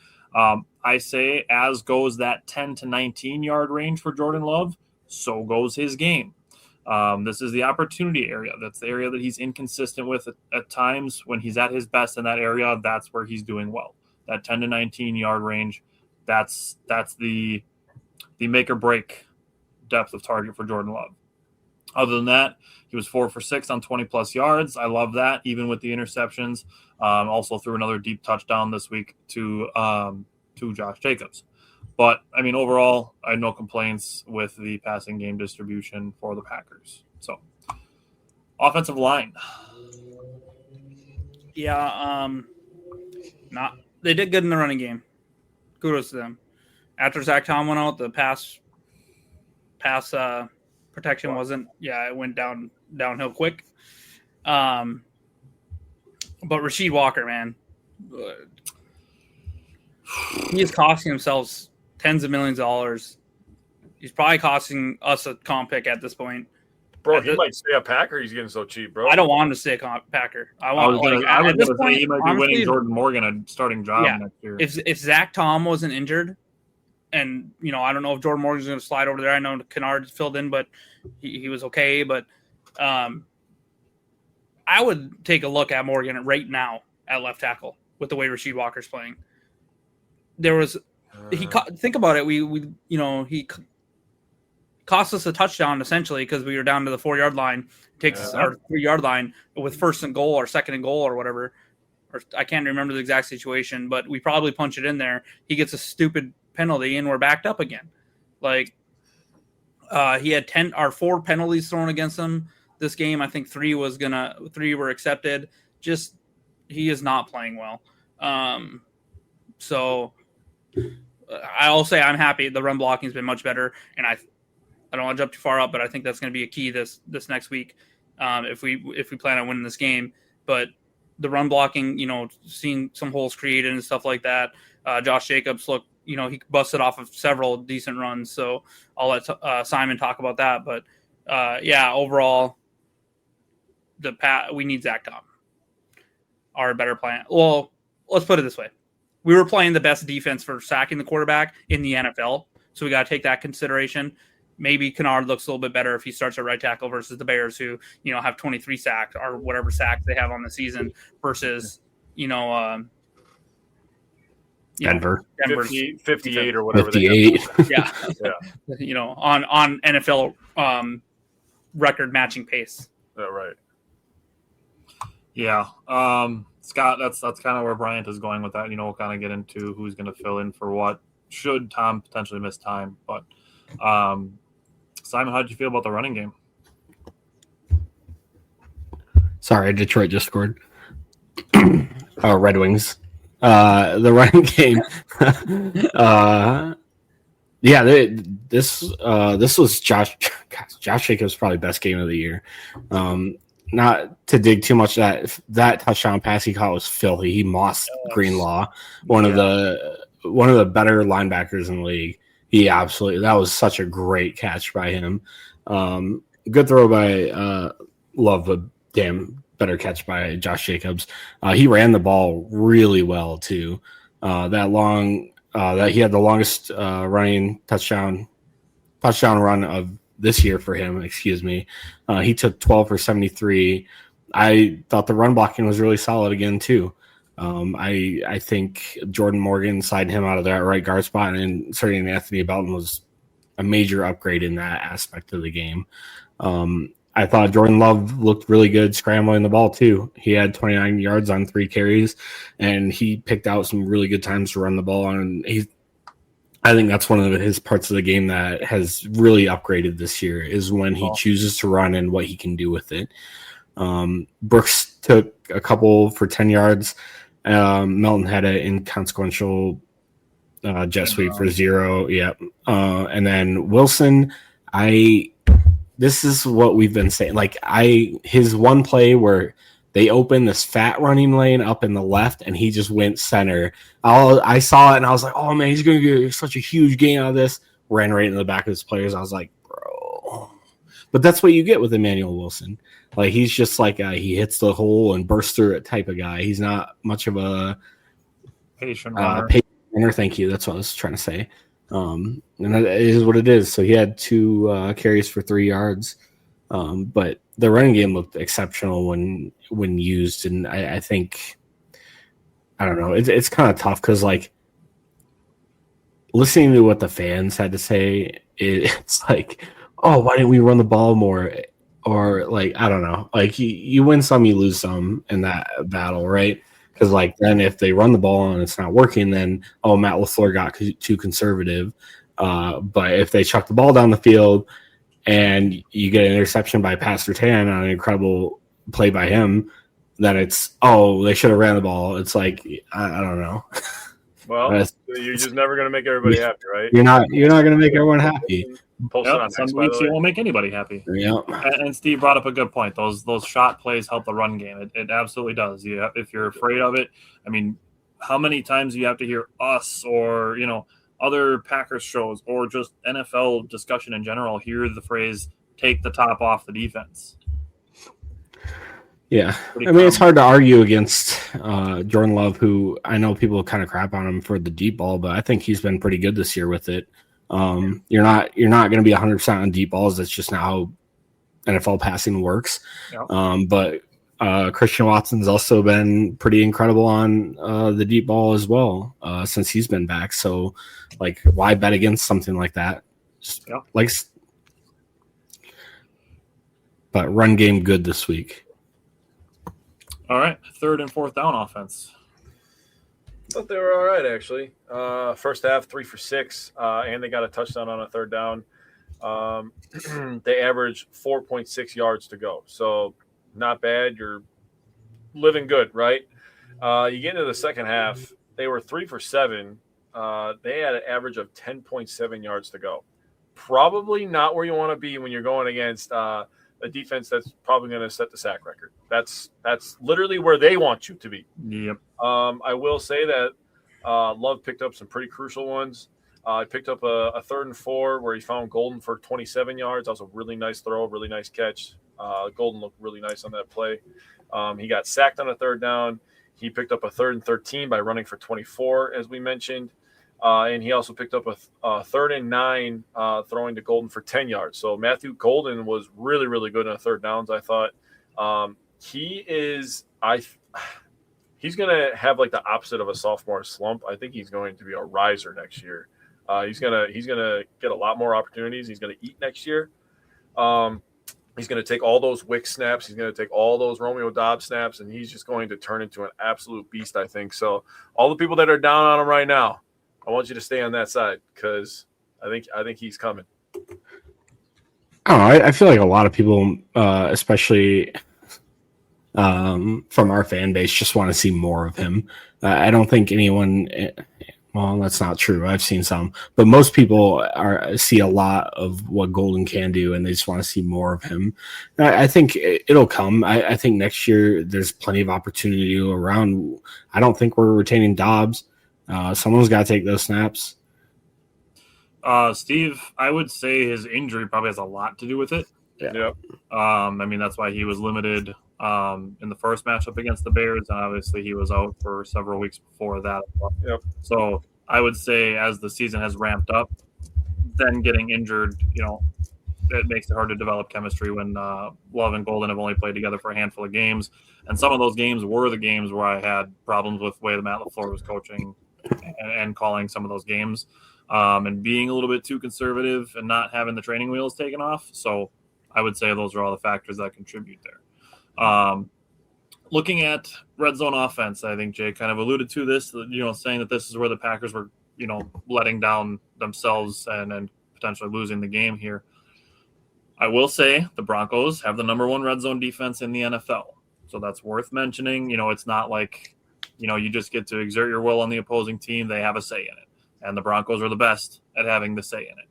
I say as goes that 10 to 19 yard range for Jordan Love, so goes his game. This is the opportunity area. That's the area that he's inconsistent with at times. When he's at his best in that area, that's where he's doing well. That 10 to 19 yard range, that's the make or break depth of target for Jordan Love. Other than that, he was 4 for 6 on 20 plus yards. I love that, even with the interceptions. Also threw another deep touchdown this week to Josh Jacobs. But, I mean, overall, I had no complaints with the passing game distribution for the Packers. So, offensive line. Yeah, they did good in the running game. Kudos to them. After Zach Tom went out, the pass protection wasn't. Yeah, it went downhill quick. But Rasheed Walker, man, he is costing himself tens of millions of dollars. He's probably costing us a comp pick at this point. Bro, he might stay a Packer. He's getting so cheap, bro. I don't want him to stay a Packer. I was going to say he might be winning Jordan Morgan a starting job next year. If Zach Tom wasn't injured, and I don't know if Jordan Morgan's going to slide over there. I know Kennard filled in, but he was okay. But I would take a look at Morgan right now at left tackle with the way Rasheed Walker's playing. There was think about it. He cost us a touchdown essentially because we were down to the 4-yard line. Takes our 3-yard line with first and goal or second and goal or whatever. Or I can't remember the exact situation, but we probably punch it in there. He gets a stupid penalty and we're backed up again. Like he had 4 penalties thrown against him this game. I think 3 were accepted. Just he is not playing well. So I'll say I'm happy. The run blocking has been much better, and I don't want to jump too far up, but I think that's going to be a key this next week if we plan on winning this game. But the run blocking, seeing some holes created and stuff like that. Josh Jacobs he busted off of several decent runs, so I'll let Simon talk about that. But overall, we need Zach Tom. Our better plan. Well, let's put it this way: we were playing the best defense for sacking the quarterback in the NFL, so we got to take that consideration. Maybe Kennard looks a little bit better if he starts at right tackle versus the Bears, who have 23 sacks or whatever sacks they have on the season versus Denver 58 or whatever. 58. Yeah. On NFL record matching pace. Yeah, right. Yeah. Scott, that's kind of where Bryant is going with that. We'll kind of get into who's going to fill in for what should Tom potentially miss time. But Simon, how did you feel about the running game? Sorry, Detroit just scored. Red Wings. The running game. This was Josh Jacobs' probably best game of the year. Not to dig too much, that touchdown pass he caught was filthy. He mossed Greenlaw, one of the better linebackers in the league. That was such a great catch by him. Good throw by Love, a damn better catch by Josh Jacobs. He ran the ball really well too. That he had the longest running touchdown run of this year for him. Excuse me. He took 12 for 73. I thought the run blocking was really solid again too. I think Jordan Morgan sliding him out of that right guard spot and inserting Anthony Belton was a major upgrade in that aspect of the game. I thought Jordan Love looked really good scrambling the ball too. He had 29 yards on 3 carries, and he picked out some really good times to run the ball on. And I think that's one of his parts of the game that has really upgraded this year is when he chooses to run and what he can do with it. Brooks took a couple for 10 yards. Melton had an inconsequential jet sweep for 0. Yep. And then Wilson, this is what we've been saying. His one play where they opened this fat running lane up in the left and he just went center. I saw it and I was like, oh man, he's going to get such a huge gain out of this. Ran right in the back of his players. I was like, bro. But that's what you get with Emmanuel Wilson. He's just he hits the hole and bursts through it type of guy. He's not much of a patient runner. Thank you. That's what I was trying to say. And that is what it is. So he had 2 carries for 3 yards. But the running game looked exceptional when used. And I think, I don't know, it's kind of tough because listening to what the fans had to say, it's oh, why didn't we run the ball more? Or I don't know, you win some, you lose some in that battle, right? Because like then if they run the ball and it's not working, then Matt LaFleur got too conservative. But if they chuck the ball down the field and you get an interception by Pat Surtain on an incredible play by him, then it's they should have ran the ball. It's like I don't know. Well, you're just never going to make everybody happy, right? You're not going to make everyone happy. Some weeks you won't make anybody happy. Yep. And Steve brought up a good point. Those shot plays help the run game. It absolutely does. If you're afraid of it, I mean, how many times do you have to hear us or other Packers shows or just NFL discussion in general hear the phrase "take the top off the defense"? Yeah, I mean, it's hard to argue against Jordan Love, who I know people kind of crap on him for the deep ball, but I think he's been pretty good this year with it. You're not going to be 100% on deep balls. That's just not how NFL passing works. Yeah. But Christian Watson's also been pretty incredible on the deep ball as well since he's been back. So, like, why bet against something like that? Just, but run game good this week. All right, 3rd and 4th down offense. I thought they were all right, actually. First half, 3 for 6, and they got a touchdown on a 3rd down. They averaged 4.6 yards to go, so not bad. You're living good, right? You get into the second half, they were 3 for 7. They had an average of 10.7 yards to go. Probably not where you want to be when you're going against a defense that's probably going to set the sack record. That's literally where they want you to be. Yep. I will say that Love picked up some pretty crucial ones. He picked up a 3rd and 4 where he found Golden for 27 yards. That was a really nice throw, really nice catch. Golden looked really nice on that play. He got sacked on a 3rd down. He picked up a 3rd and 13 by running for 24, as we mentioned. And he also picked up a 3rd and 9 throwing to Golden for 10 yards. So Matthew Golden was really, really good on 3rd downs, I thought. He's going to have like the opposite of a sophomore slump. I think he's going to be a riser next year. He's gonna get a lot more opportunities. He's going to eat next year. He's going to take all those Wick snaps. He's going to take all those Romeo Dobbs snaps, and he's just going to turn into an absolute beast, I think. So all the people that are down on him right now, I want you to stay on that side because I think he's coming. I feel like a lot of people, especially from our fan base, just want to see more of him. I don't think anyone. Well, that's not true. I've seen some, but most people see a lot of what Golden can do, and they just want to see more of him. I think it'll come. I think next year there's plenty of opportunity around. I don't think we're retaining Dobbs. Someone's got to take those snaps. Steve, I would say his injury probably has a lot to do with it. Yeah. I mean, that's why he was limited in the first matchup against the Bears, and obviously he was out for several weeks before that. Yep. So I would say as the season has ramped up, then getting injured, it makes it hard to develop chemistry when Love and Golden have only played together for a handful of games. And some of those games were the games where I had problems with the way that Matt LaFleur was coaching and calling some of those games and being a little bit too conservative and not having the training wheels taken off. So I would say those are all the factors that contribute there. Looking at red zone offense, I think Jay kind of alluded to this, saying that this is where the Packers were, letting down themselves and potentially losing the game here. I will say the Broncos have the number 1 red zone defense in the NFL. So that's worth mentioning. It's not like, you just get to exert your will on the opposing team. They have a say in it. And the Broncos are the best at having the say in it.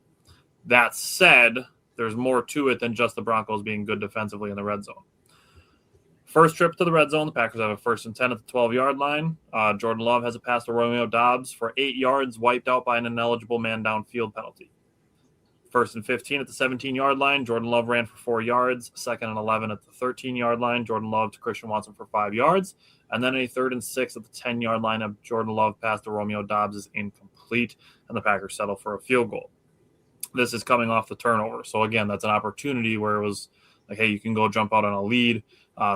That said, there's more to it than just the Broncos being good defensively in the red zone. First trip to the red zone, the Packers have a 1st and 10 at the 12-yard line. Jordan Love has a pass to Romeo Dobbs for 8 yards, wiped out by an ineligible man downfield penalty. 1st and 15 at the 17-yard line, Jordan Love ran for 4 yards. 2nd and 11 at the 13-yard line, Jordan Love to Christian Watson for 5 yards. And then a 3rd and 6 at the 10-yard line of Jordan Love pass to Romeo Dobbs is incomplete, and the Packers settle for a field goal. This is coming off the turnover. So, again, that's an opportunity where it was like, hey, you can go jump out on a lead,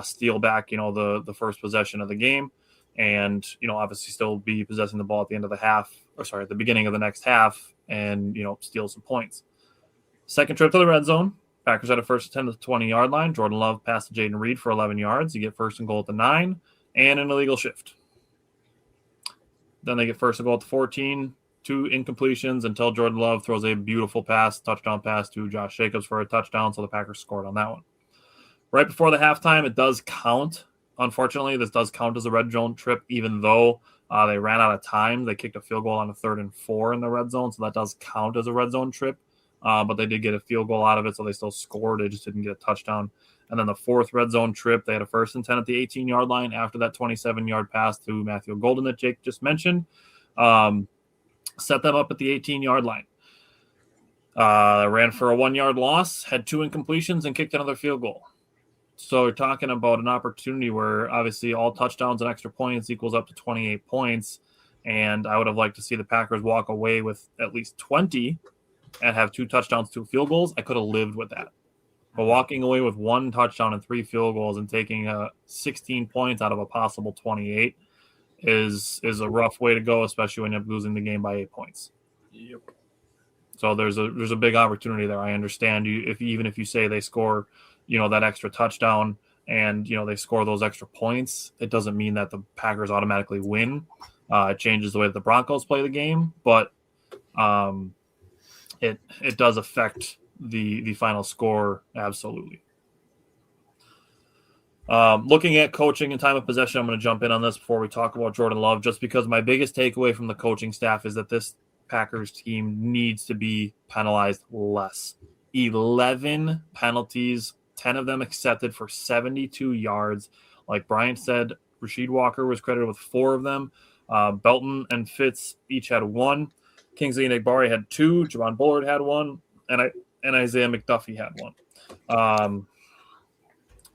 steal back, the first possession of the game, and, obviously still be possessing the ball at the end of at the beginning of the next half and, steal some points. Second trip to the red zone, Packers had a 1st and 10 at the 20-yard line. Jordan Love passed to Jaden Reed for 11 yards. You get 1st and goal at the 9 and an illegal shift. Then they get first and goal at the 14, 2 incompletions until Jordan Love throws a beautiful touchdown pass to Josh Jacobs for a touchdown. So the Packers scored on that one. Right before the halftime, it does count. Unfortunately, this does count as a red zone trip, even though they ran out of time. They kicked a field goal on a 3rd and 4 in the red zone, so that does count as a red zone trip. But they did get a field goal out of it, so they still scored. They just didn't get a touchdown. And then the 4th red zone trip, they had a 1st and 10 at the 18-yard line after that 27-yard pass to Matthew Golden that Jake just mentioned. Set them up at the 18-yard line. Ran for a 1-yard loss, had 2 incompletions, and kicked another field goal. So you're talking about an opportunity where obviously all touchdowns and extra points equals up to 28 points. And I would have liked to see the Packers walk away with at least 20 and have 2 touchdowns, 2 field goals. I could have lived with that. But walking away with 1 touchdown and 3 field goals and taking 16 points out of a possible 28 is a rough way to go, especially when you're losing the game by 8 points. Yep. So there's a big opportunity there. I understand even if you say they score, that extra touchdown and, they score those extra points, it doesn't mean that the Packers automatically win. It changes the way that the Broncos play the game, but it does affect the final score absolutely. Looking at coaching and time of possession, I'm going to jump in on this before we talk about Jordan Love, just because my biggest takeaway from the coaching staff is that this Packers team needs to be penalized less. 11 penalties, 10 of them accepted for 72 yards. Like Brian said, Rasheed Walker was credited with 4 of them. Belton and Fitz each had 1. Kingsley and Egbari had 2. Javon Bullard had 1. And Isaiah McDuffie had 1.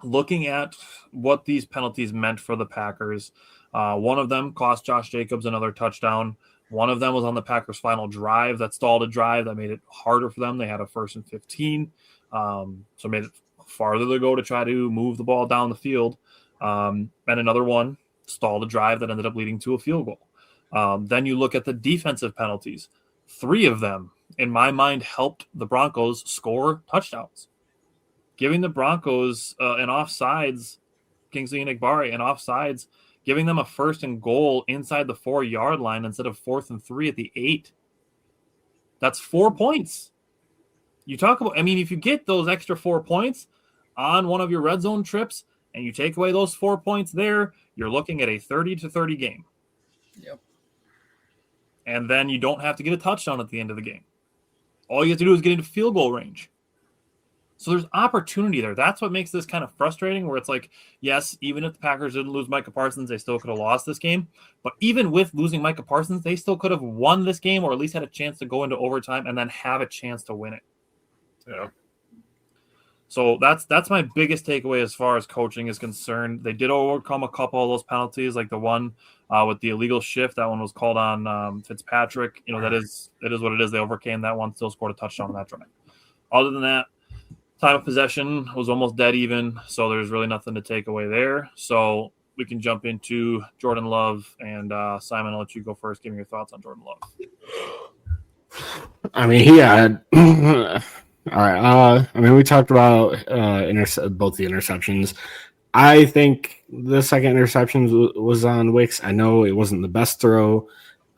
Looking at what these penalties meant for the Packers, one of them cost Josh Jacobs another touchdown. One of them was on the Packers' final drive that stalled a drive that made it harder for them. They had a 1st and 15, so made it farther to go to try to move the ball down the field. And another one stalled a drive that ended up leading to a field goal. Then you look at the defensive penalties. 3 of them, in my mind, helped the Broncos score touchdowns. Giving the Broncos an offsides, Kingsley and Egbari, an offsides, giving them a 1st and goal inside the 4-yard line instead of 4th and 3 at the 8. That's 4 points. You talk about, if you get those extra 4 points on one of your red zone trips and you take away those 4 points there, you're looking at a 30-30 game. Yep. And then you don't have to get a touchdown at the end of the game. All you have to do is get into field goal range. So there's opportunity there. That's what makes this kind of frustrating, where it's like, yes, even if the Packers didn't lose Micah Parsons, they still could have lost this game. But even with losing Micah Parsons, they still could have won this game, or at least had a chance to go into overtime and then have a chance to win it. Yeah. So that's my biggest takeaway as far as coaching is concerned. They did overcome a couple of those penalties, like the one with the illegal shift. That one was called on Fitzpatrick. That is what it is. They overcame that one, still scored a touchdown on that drive. Other than that, time of possession was almost dead even, so there's really nothing to take away there. So we can jump into Jordan Love, and Simon, I'll let you go first. Give me your thoughts on Jordan Love. He had all right. We talked about both the interceptions. I think the second interception was on Wicks. I know it wasn't the best throw.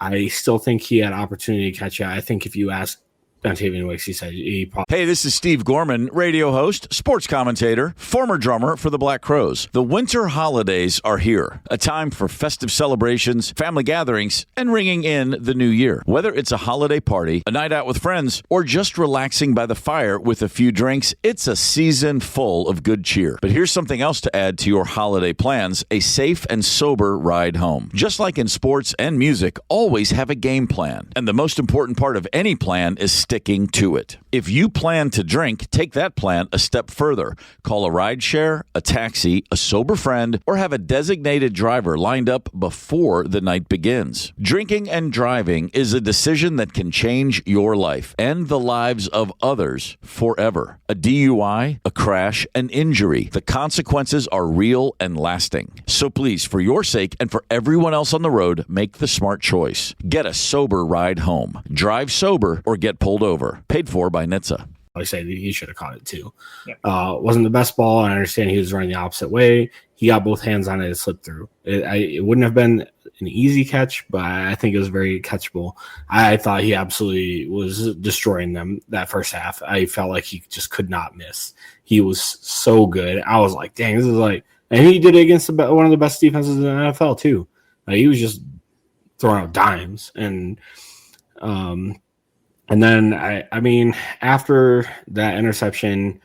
I still think he had opportunity to catch it. I think if you ask Dontavian Wicks, he said he probably. Hey, this is Steve Gorman, radio host, sports commentator, former drummer for the Black Crowes. The winter holidays are here, a time for festive celebrations, family gatherings, and ringing in the new year. Whether it's a holiday party, a night out with friends, or just relaxing by the fire with a few drinks, it's a season full of good cheer. But here's something else to add to your holiday plans: a safe and sober ride home. Just like in sports and music, always have a game plan. And the most important part of any plan is sticking to it. If you plan to drink, take that plan a step further. Call a rideshare, a taxi, a sober friend, or have a designated driver lined up before the night begins. Drinking and driving is a decision that can change your life and the lives of others forever. A DUI, a crash, an injury. The consequences are real and lasting. So please, for your sake and for everyone else on the road, make the smart choice. Get a sober ride home. Drive sober or get pulled over. Paid for by NHTSA. I say he should have caught it too. Yeah. Wasn't the best ball. I understand he was running the opposite way. He got both hands on it and slipped through. It wouldn't have been an easy catch, but I think it was very catchable. I thought he absolutely was destroying them that first half. I felt like he just could not miss. He was so good. I was like, dang, this is like, and he did it against one of the best defenses in the NFL too. He was just throwing out dimes, and then I mean, after that interception,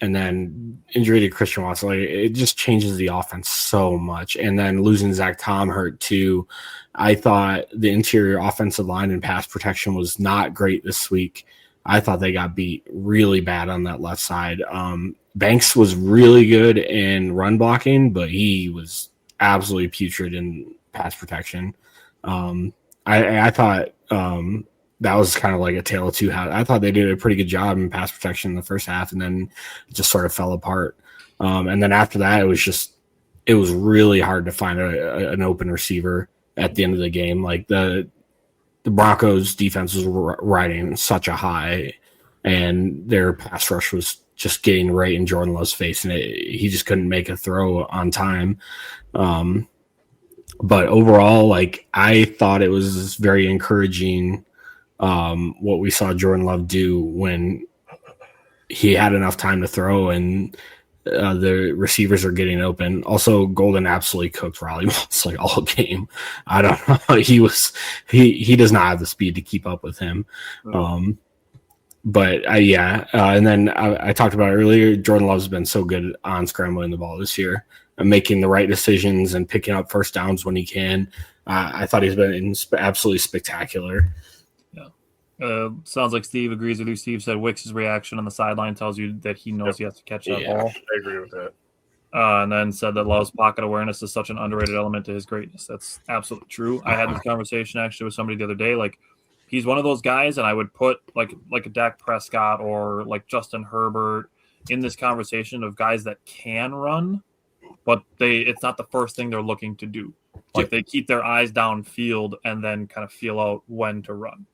and then injury to Christian Watson, like, it just changes the offense so much. And then losing Zach Tom hurt too. I thought the interior offensive line and pass protection was not great this week. I thought they got beat really bad on that left side. Banks was really good in run blocking, but he was absolutely putrid in pass protection. I thought that was kind of like a tale of two halves. I thought they did a pretty good job in pass protection in the first half, and then it just sort of fell apart. And then after that, it was really hard to find an open receiver at the end of the game. Like the Broncos defense was riding such a high, and their pass rush was just getting right in Jordan Love's face, and he just couldn't make a throw on time. But overall, like, I thought it was very encouraging what we saw Jordan Love do when he had enough time to throw and the receivers are getting open. Also, Golden absolutely cooked Riley Moss like all game. I don't know. He does not have the speed to keep up with him. And then I talked about earlier, Jordan Love's been so good on scrambling the ball this year and making the right decisions and picking up first downs when he can. I thought he's been absolutely spectacular. Sounds like Steve agrees with you. Steve said Wicks' reaction on the sideline tells you that he knows he has to catch that ball. I agree with that. And then said that Love's pocket awareness is such an underrated element to his greatness. That's absolutely true. I had this conversation actually with somebody the other day. Like, he's one of those guys, and I would put like a Dak Prescott or like Justin Herbert in this conversation of guys that can run, but it's not the first thing they're looking to do. Like, they keep their eyes downfield and then kind of feel out when to run.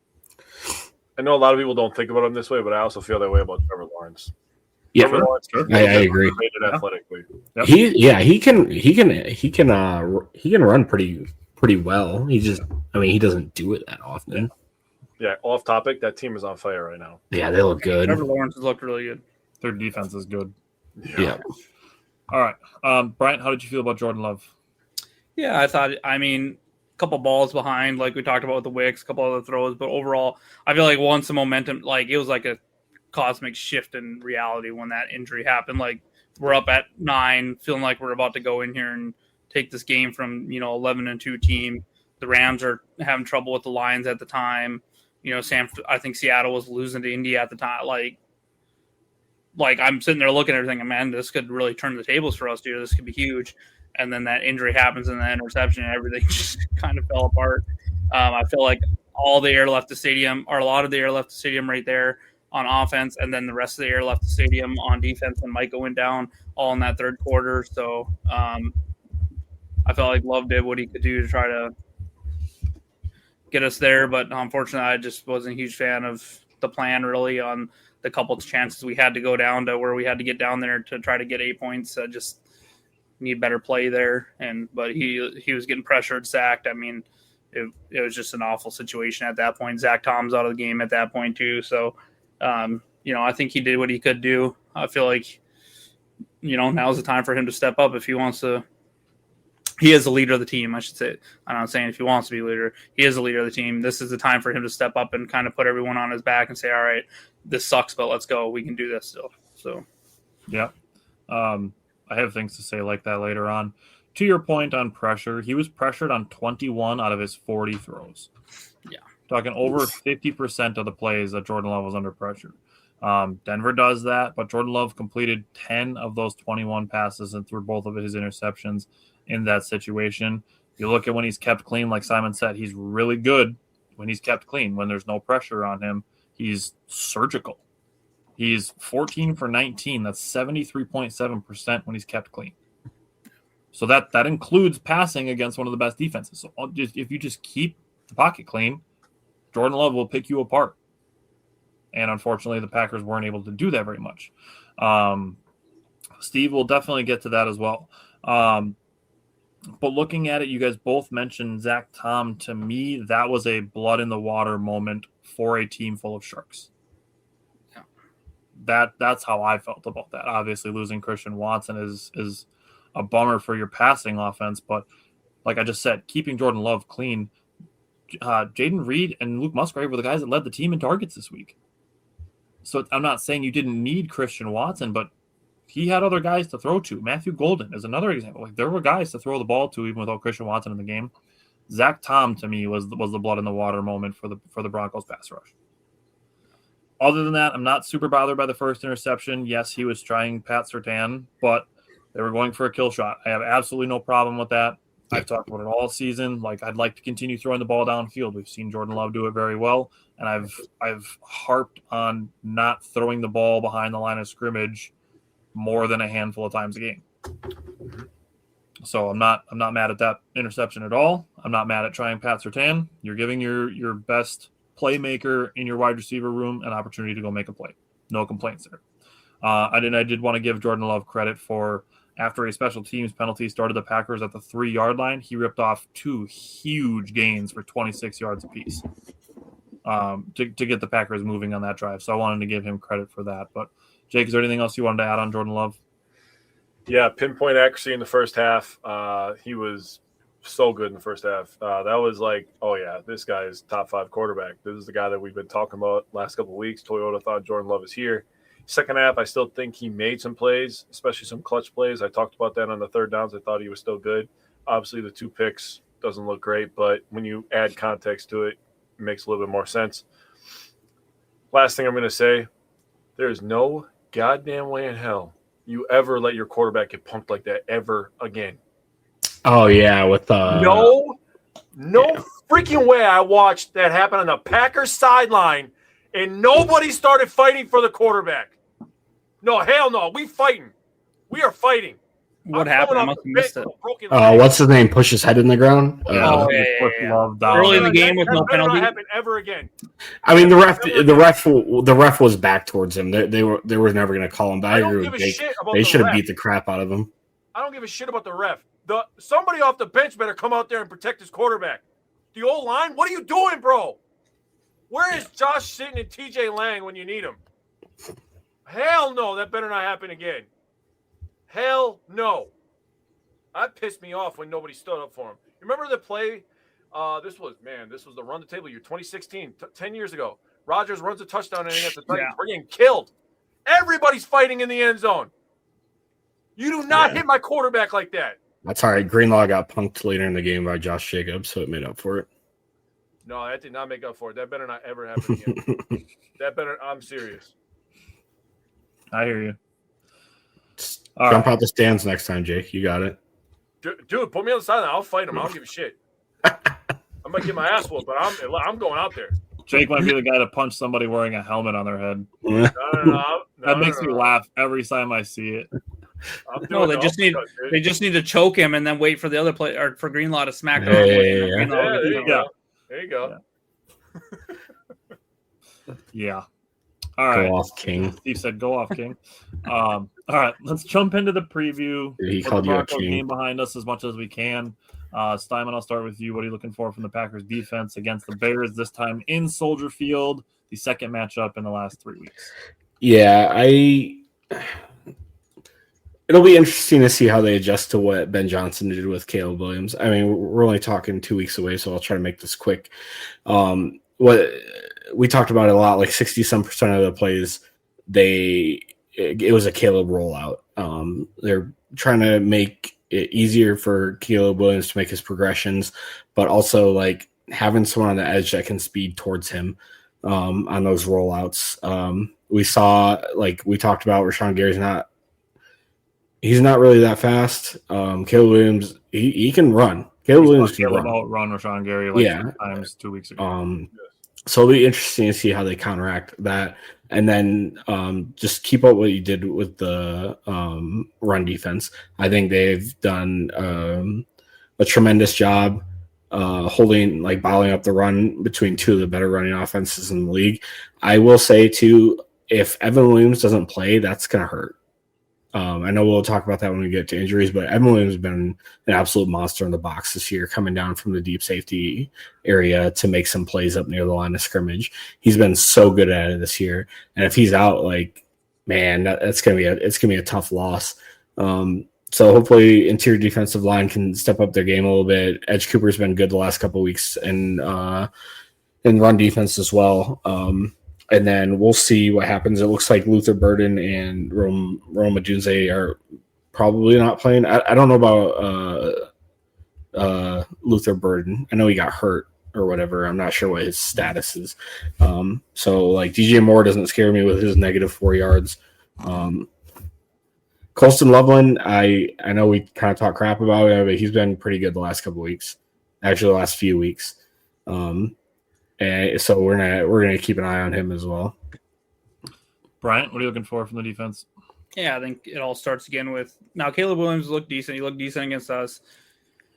I know a lot of people don't think about him this way, but I also feel that way about Trevor Lawrence. Yeah, Trevor Lawrence, I agree. Athletically, Yep. He can run pretty well. He doesn't do it that often. Yeah. Off topic, that team is on fire right now. Yeah, they look good. Trevor Lawrence has looked really good. Their defense is good. Yeah. All right. Brian, how did you feel about Jordan Love? Yeah, a couple balls behind, like we talked about with the Wicks, a couple other throws, but overall, I feel like once the momentum, like, it was like a cosmic shift in reality when that injury happened. Like, we're up at 9, feeling like we're about to go in here and take this game from 11-2 team. The Rams are having trouble with the Lions at the time. I think Seattle was losing to Indy at the time. Like I'm sitting there looking at everything, man, this could really turn the tables for us, dude. This could be huge. And then that injury happens and that interception and everything just kind of fell apart. I feel like all the air left the stadium, or a lot of the air left the stadium right there on offense, and then the rest of the air left the stadium on defense, and Micah went down all in that third quarter. So I felt like Love did what he could do to try to get us there, but unfortunately I just wasn't a huge fan of the plan really on the couple of chances we had to go down to where we had to get down there to try to get 8 points. Just need better play there, but he was getting pressured, sacked. I mean, it was just an awful situation at that point. Zach Tom's out of the game at that point too, so I think he did what he could do. I feel like now's the time for him to step up if he wants to. He is the leader of the team, I should say. I'm not saying if he wants to be a leader. He is the leader of the team. This is the time for him to step up and kind of put everyone on his back and say, all right, this sucks, but let's go. We can do this still. So, yeah. I have things to say like that later on. To your point on pressure, he was pressured on 21 out of his 40 throws. Yeah. Talking over 50% of the plays that Jordan Love was under pressure. Denver does that, but Jordan Love completed 10 of those 21 passes and threw both of his interceptions in that situation. You look at when he's kept clean, like Simon said, he's really good when he's kept clean. When there's no pressure on him, he's surgical. He's 14 for 19. That's 73.7% when he's kept clean. So that includes passing against one of the best defenses. So if you just keep the pocket clean, Jordan Love will pick you apart. And unfortunately, the Packers weren't able to do that very much. Steve will definitely get to that as well. But looking at it, you guys both mentioned Zach Tom. To me, that was a blood in the water moment for a team full of sharks. That's how I felt about that. Obviously, losing Christian Watson is a bummer for your passing offense, but like I just said, keeping Jordan Love clean, Jaden Reed and Luke Musgrave were the guys that led the team in targets this week. So I'm not saying you didn't need Christian Watson, but he had other guys to throw to. Matthew Golden is another example. Like there were guys to throw the ball to even without Christian Watson in the game. Zach Tom to me was the blood in the water moment for the Broncos pass rush. Other than that, I'm not super bothered by the first interception. Yes, he was trying Pat Surtain, but they were going for a kill shot. I have absolutely no problem with that. I've talked about it all season. Like I'd like to continue throwing the ball downfield. We've seen Jordan Love do it very well, and I've harped on not throwing the ball behind the line of scrimmage more than a handful of times a game. So I'm not mad at that interception at all. I'm not mad at trying Pat Surtain. You're giving your best playmaker in your wide receiver room an opportunity to go make a play. No complaints there. I did want to give Jordan Love credit for after a special teams penalty started the Packers at the 3-yard line. He ripped off 2 huge gains for 26 yards apiece to get the Packers moving on that drive. So I wanted to give him credit for that. But Jake, is there anything else you wanted to add on Jordan Love? Yeah, pinpoint accuracy in the first half. He was so good in the first half. That was like, oh, yeah, this guy is top 5 quarterback. This is the guy that we've been talking about last couple of weeks. Toyota thought Jordan Love is here. Second half, I still think he made some plays, especially some clutch plays. I talked about that on the third downs. I thought he was still good. Obviously, the 2 picks doesn't look great, but when you add context to it, it makes a little bit more sense. Last thing I'm going to say, there's no goddamn way in hell you ever let your quarterback get punked like that ever again. Oh yeah, with no freaking way. I watched that happen on the Packers sideline, and nobody started fighting for the quarterback. No, hell no. We fighting. We are fighting. What happened? I must have missed it. What's his name? Push his head in the ground. Yeah. Early in the game with no penalty. Not happen ever again. I mean, the ref was back towards him. They were never going to call him. But I agree with Jake. They should have beat the crap out of him. I don't give a shit about the ref. Somebody off the bench better come out there and protect his quarterback. The old line, what are you doing, bro? Where is Josh Sitton and TJ Lang when you need them? Hell no, that better not happen again. Hell no. That pissed me off when nobody stood up for him. Remember the play? This was the run the table year, 2016, 10 years ago. Rodgers runs a touchdown and against the Titans. We're getting killed. Everybody's fighting in the end zone. You do not hit my quarterback like that. That's all right. Greenlaw got punked later in the game by Josh Jacobs, so it made up for it. No, that did not make up for it. That better not ever happen again. I'm serious. I hear you. Jump out the stands next time, Jake. You got it. Dude, put me on the sideline. I'll fight him. I don't give a shit. I might get my ass whooped, but I'm going out there. Jake might be the guy to punch somebody wearing a helmet on their head. No, that makes me laugh every time I see it. They just need to choke him and then wait for the other play or for Greenlaw to smack him. There you go. Yeah. All right. Go off, King. Steve said, "Go off, King." All right, let's jump into the preview. He called you a king. Game behind us as much as we can. Steinman, I'll start with you. What are you looking for from the Packers defense against the Bears this time in Soldier Field, the second matchup in the last 3 weeks? Yeah, it'll be interesting to see how they adjust to what Ben Johnson did with Caleb Williams. I mean, we're only talking 2 weeks away, so I'll try to make this quick. What we talked about it a lot, like 60-some% of the plays, it was a Caleb rollout. They're trying to make it easier for Caleb Williams to make his progressions, but also like having someone on the edge that can speed towards him on those rollouts. We saw, like we talked about, Rashawn Gary's he's not really that fast. Caleb Williams, he can run. Caleb Williams can run. Outrun Rashawn Gary times 2 weeks ago. So it'll be interesting to see how they counteract that. And then just keep up what you did with the run defense. I think they've done a tremendous job bottling up the run between 2 of the better running offenses in the league. I will say, too, if Evan Williams doesn't play, that's going to hurt. I know we'll talk about that when we get to injuries, but Evan Williams has been an absolute monster in the box this year, coming down from the deep safety area to make some plays up near the line of scrimmage. He's been so good at it this year, and if he's out, like, man, it's gonna be a tough loss. So hopefully, interior defensive line can step up their game a little bit. Edge Cooper's been good the last couple of weeks, and run defense as well. And then we'll see what happens. It looks like Luther Burden and Rome Odunze are probably not playing. I don't know about Luther Burden. I know he got hurt or whatever. I'm not sure what his status is. So, like, DJ Moore doesn't scare me with his -4 yards. Colston Loveland, I know we kind of talk crap about him, but he's been pretty good the last couple of weeks. Actually, the last few weeks. And so we're gonna keep an eye on him as well. Bryant, what are you looking for from the defense? Yeah, I think it all starts again with now. Caleb Williams looked decent. He looked decent against us.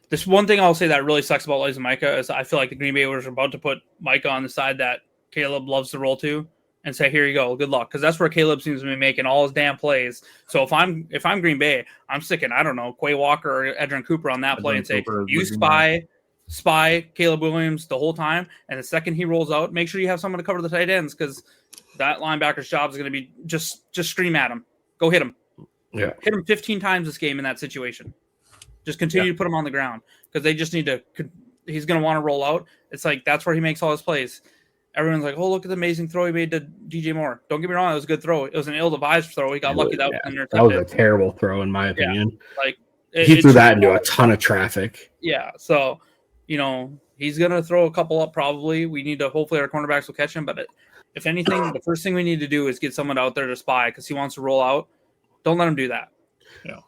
This one thing I'll say that really sucks about Liza Micah is I feel like the Green Bay was about to put Micah on the side that Caleb loves to roll to and say, "Here you go, good luck," because that's where Caleb seems to be making all his damn plays. So if I'm Green Bay, I'm sticking, I don't know, Quay Walker or Edgerrin Cooper on that play and say, "You spy Caleb Williams the whole time, and the second he rolls out, make sure you have someone to cover the tight ends because that linebacker's job is going to be just scream at him, go hit him, hit him 15 times this game in that situation. Just continue to put him on the ground because they just need to. He's going to want to roll out. It's like that's where he makes all his plays. Everyone's like, "Oh, look at the amazing throw he made to DJ Moore." Don't get me wrong, it was a good throw. It was an ill-advised throw. He got lucky that was intercepted. That was a terrible throw in my opinion. Like he threw that into a ton of traffic. Yeah, so. He's going to throw a couple up probably. We need to hopefully our cornerbacks will catch him. But if anything, the first thing we need to do is get someone out there to spy because he wants to roll out. Don't let him do that. Yeah.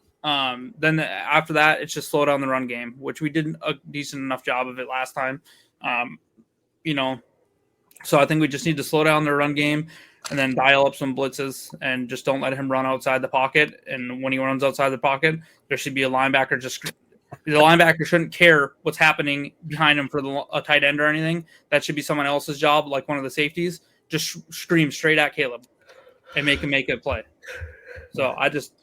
Then after that, it's just slow down the run game, which we did a decent enough job of it last time. So I think we just need to slow down the run game and then dial up some blitzes and just don't let him run outside the pocket. And when he runs outside the pocket, there should be a linebacker the linebacker shouldn't care what's happening behind him for a tight end or anything. That should be someone else's job, like one of the safeties. Just scream straight at Caleb and make him make a play. So I just,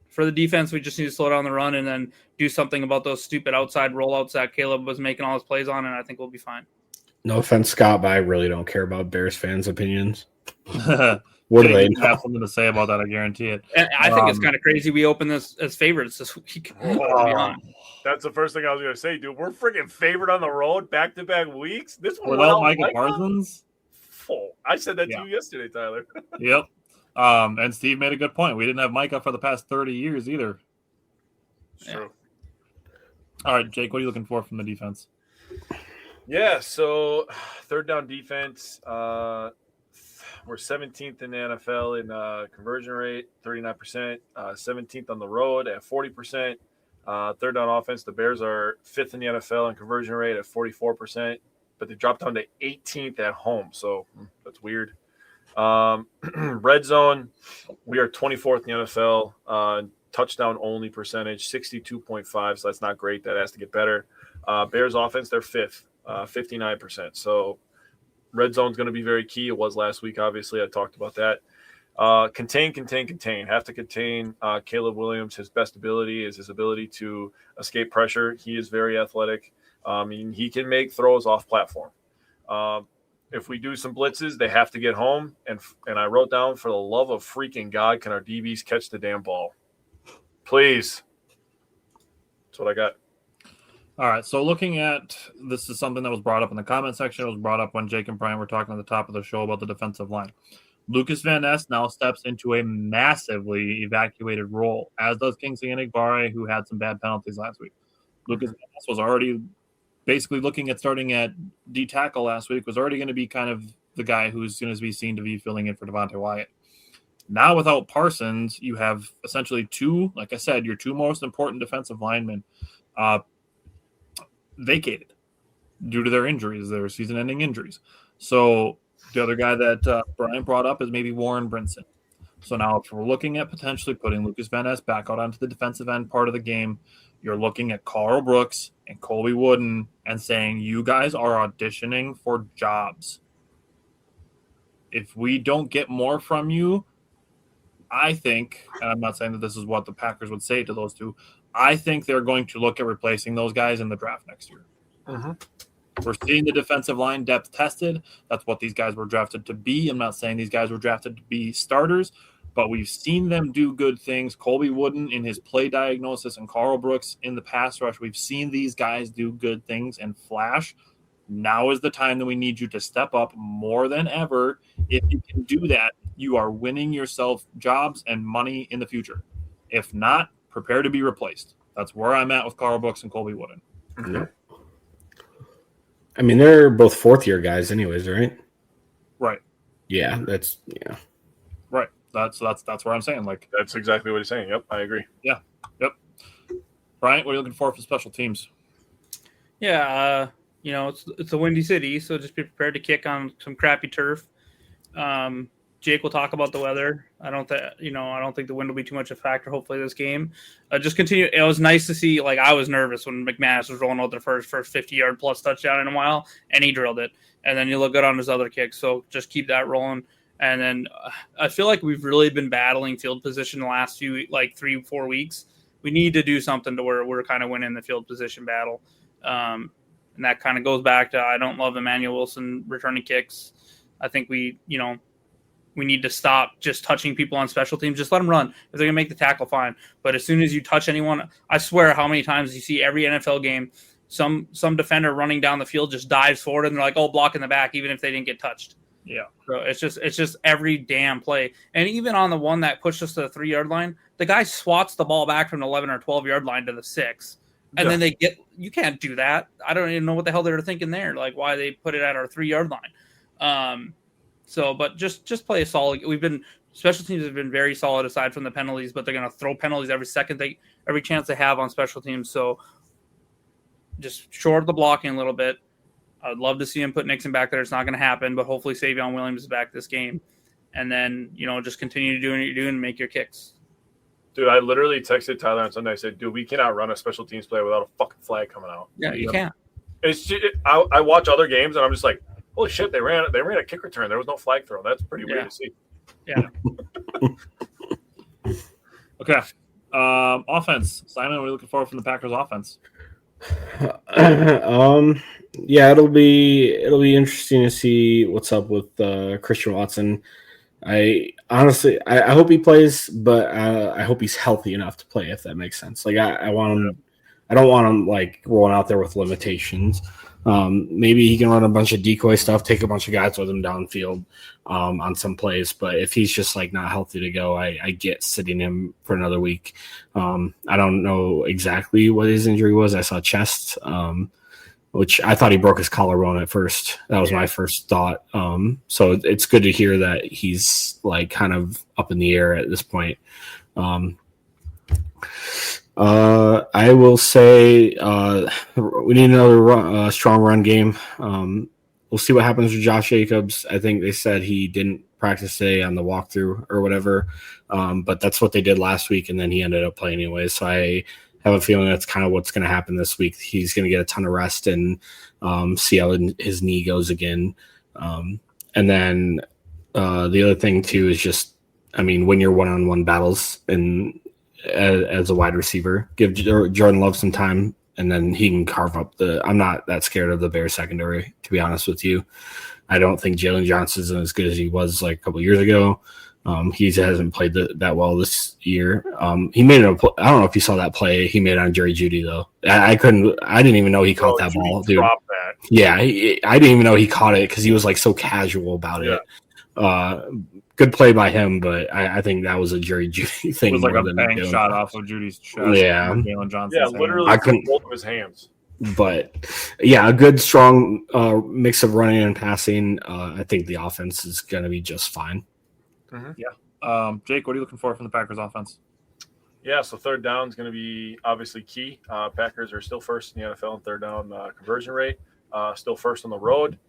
for the defense, we just need to slow down the run and then do something about those stupid outside rollouts that Caleb was making all his plays on, and I think we'll be fine. No offense, Scott, but I really don't care about Bears fans' opinions. What do they have something to say about that? I guarantee it. And I think it's kind of crazy. We open this as favorites this week. That's the first thing I was going to say, dude. We're freaking favored on the road back-to-back weeks. This one without Micah Parsons. I said that to you yesterday, Tyler. Yep. And Steve made a good point. We didn't have Micah for the past 30 years either. True. All right, Jake, what are you looking for from the defense? Yeah, so third down defense. We're 17th in the NFL in conversion rate, 39%. 17th on the road at 40%. Third down offense, the Bears are 5th in the NFL in conversion rate at 44%, but they dropped down to 18th at home, so that's weird. Red zone, we are 24th in the NFL. Touchdown only percentage, 62.5, so that's not great. That has to get better. Bears offense, they're 5th, 59%. So red zone is going to be very key. It was last week, obviously. I talked about that. Contain. Have to contain Caleb Williams. His best ability is his ability to escape pressure. He is very athletic. He can make throws off platform. If we do some blitzes, they have to get home. And I wrote down, for the love of freaking God, can our DBs catch the damn ball? Please. That's what I got. All right, so looking at this is something that was brought up in the comment section. It was brought up when Jake and Brian were talking at the top of the show about the defensive line. Lucas Van Ness now steps into a massively evacuated role, as does Kingsley Enagbare, who had some bad penalties last week. Lucas Van Ness was already basically looking at starting at D tackle last week, was already going to be kind of the guy who's going to be seen to be filling in for Devontae Wyatt. Now without Parsons, you have essentially two, like I said, your two most important defensive linemen vacated due to their injuries, their season-ending injuries. So the other guy that Brian brought up is maybe Warren Brinson. So now if we're looking at potentially putting Lucas Van Ness back out onto the defensive end part of the game, you're looking at Carl Brooks and Colby Wooden and saying, you guys are auditioning for jobs. If we don't get more from you, I think, and I'm not saying that this is what the Packers would say to those two, I think they're going to look at replacing those guys in the draft next year. We're seeing the defensive line depth tested. That's what these guys were drafted to be. I'm not saying these guys were drafted to be starters, but we've seen them do good things. Colby Wooden in his play diagnosis and Carl Brooks in the pass rush. We've seen these guys do good things and flash. Now is the time that we need you to step up more than ever. If you can do that, you are winning yourself jobs and money in the future. If not, prepare to be replaced. That's where I'm at with Carl Brooks and Colby Wooden. Yeah. I mean, they're both fourth-year guys anyways, right? Right. Yeah, Right. That's where I'm saying. Like, That's exactly what he's saying. Yep, I agree. Yeah. Yep. Brian, what are you looking for special teams? Yeah, it's a windy city, so just be prepared to kick on some crappy turf. Jake will talk about the weather. I don't think the wind will be too much a factor. Hopefully, this game just continue. It was nice to see. Like, I was nervous when McManus was rolling out the first 50-yard plus touchdown in a while, and he drilled it. And then you look good on his other kicks. So just keep that rolling. And then I feel like we've really been battling field position the last 3-4 weeks. We need to do something to where we're kind of winning the field position battle. And that kind of goes back to I don't love Emmanuel Wilson returning kicks. I think we need to stop just touching people on special teams. Just let them run. If they're going to make the tackle, fine. But as soon as you touch anyone, I swear how many times you see every NFL game, some defender running down the field just dives forward and they're like, oh, block in the back, even if they didn't get touched. Yeah. So it's just every damn play. And even on the one that pushed us to the 3-yard line, the guy swats the ball back from the 11 or 12-yard line to the 6. And then you can't do that. I don't even know what the hell they were thinking there, like why they put it at our 3-yard line. But just play a solid. Special teams have been very solid aside from the penalties, but they're going to throw penalties every chance they have on special teams. So just short the blocking a little bit. I'd love to see him put Nixon back there. It's not going to happen, but hopefully Savion Williams is back this game. And then, just continue to do what you're doing and make your kicks. Dude, I literally texted Tyler on Sunday. I said, dude, we cannot run a special teams play without a fucking flag coming out. Yeah, you can't. It's just, I watch other games, and I'm just like, holy shit, they ran a kick return. There was no flag throw. That's pretty weird to see. Yeah. Okay. Offense. Simon, what are you looking for from the Packers offense? Yeah, it'll be interesting to see what's up with Christian Watson. I honestly hope he plays, but I hope he's healthy enough to play, if that makes sense. Like I want him. I don't want him like rolling out there with limitations. Maybe he can run a bunch of decoy stuff, take a bunch of guys with him downfield on some plays. But if he's just like not healthy to go, I get sitting him for another week. I don't know exactly what his injury was. I saw chest, which I thought he broke his collarbone at first. That was my first thought. So it's good to hear that he's like kind of up in the air at this point. I will say we need another strong run game. We'll see what happens with Josh Jacobs. I think they said he didn't practice today on the walkthrough or whatever, but that's what they did last week, and then he ended up playing anyway. So I have a feeling that's kind of what's going to happen this week. He's going to get a ton of rest and see how his knee goes again. And then the other thing, too, is just, when you're one-on-one battles and as a wide receiver, give Jordan Love some time, and then he can carve up I'm not that scared of the Bears secondary, to be honest with you. I don't think Jalen Johnson's as good as he was like a couple of years ago. He hasn't played that well this year. He made I don't know if you saw that play he made on Jerry Jeudy though. I didn't even know he caught that ball, dude. That. Yeah, I didn't even know he caught it because he was like so casual about it. Good play by him, but I think that was a Jerry Jeudy thing. It was like a bang shot off of Judy's chest. Yeah, Jalen Johnson. Yeah, literally I couldn't both of his hands. But yeah, a good strong mix of running and passing. I think the offense is going to be just fine. Mm-hmm. Yeah. Jake, what are you looking for from the Packers offense? Yeah, so third down is going to be obviously key. Packers are still first in the NFL in third down conversion rate, still first on the road.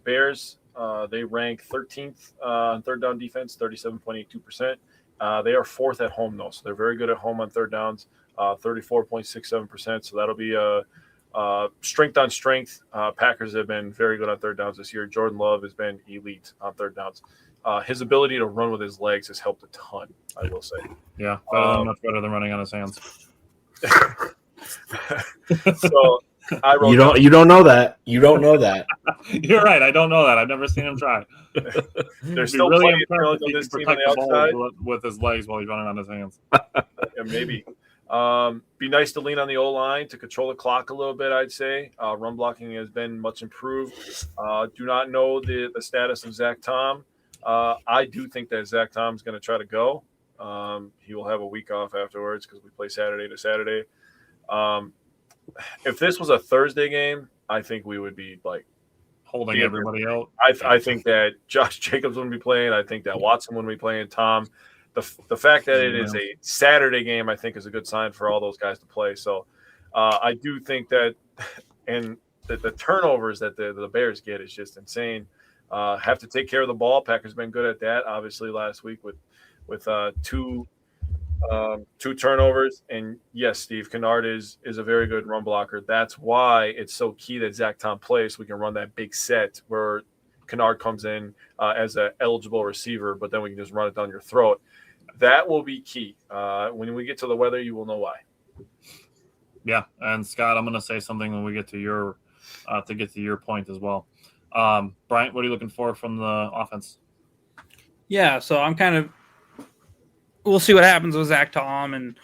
Bears, they rank 13th on third down defense, 37.82%. They are fourth at home, though, so they're very good at home on third downs, 34.67%. So that'll be strength on strength. Packers have been very good on third downs this year. Jordan Love has been elite on third downs. his ability to run with his legs has helped a ton, I will say. Yeah, much better than running on his hands. So I wrote you don't know that. You don't know that. You're right. I don't know that. I've never seen him try. There's still plenty of talent on this team on the outside. With his legs while he's running on his hands. Yeah, maybe. Be nice to lean on the O-line to control the clock a little bit, I'd say. Run blocking has been much improved. Do not know the status of Zach Tom. I do think that Zach Tom's going to try to go. He will have a week off afterwards because we play Saturday to Saturday. If this was a Thursday game, I think we would be like holding everybody out. I think that Josh Jacobs wouldn't be playing. I think that Watson wouldn't be playing. Tom. The fact that it is a Saturday game, I think, is a good sign for all those guys to play. So I do think that, and the turnovers that the Bears get is just insane. Have to take care of the ball. Packers been good at that, obviously, last week with two turnovers. And yes, Steve, Kennard is a very good run blocker. That's why it's so key that Zach Tom plays so we can run that big set where Kennard comes in as an eligible receiver, but then we can just run it down your throat. That will be key. When we get to the weather, you will know why. Yeah, and Scott, I'm going to say something when we get to your point as well. Bryant, what are you looking for from the offense? Yeah, so I'm kind of – we'll see what happens with Zach Tom and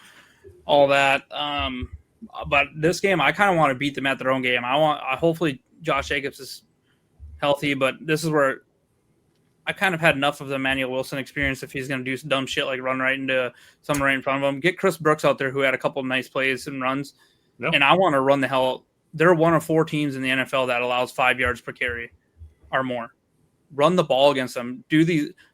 all that. But this game, I kind of want to beat them at their own game. Hopefully Josh Jacobs is healthy, but this is where I kind of had enough of the Emmanuel Wilson experience if he's going to do dumb shit like run right into someone right in front of him. Get Chris Brooks out there who had a couple of nice plays and runs. Yep. And I want to run the hell. They're one of 4 teams in the NFL that allows 5 yards per carry or more. Run the ball against them.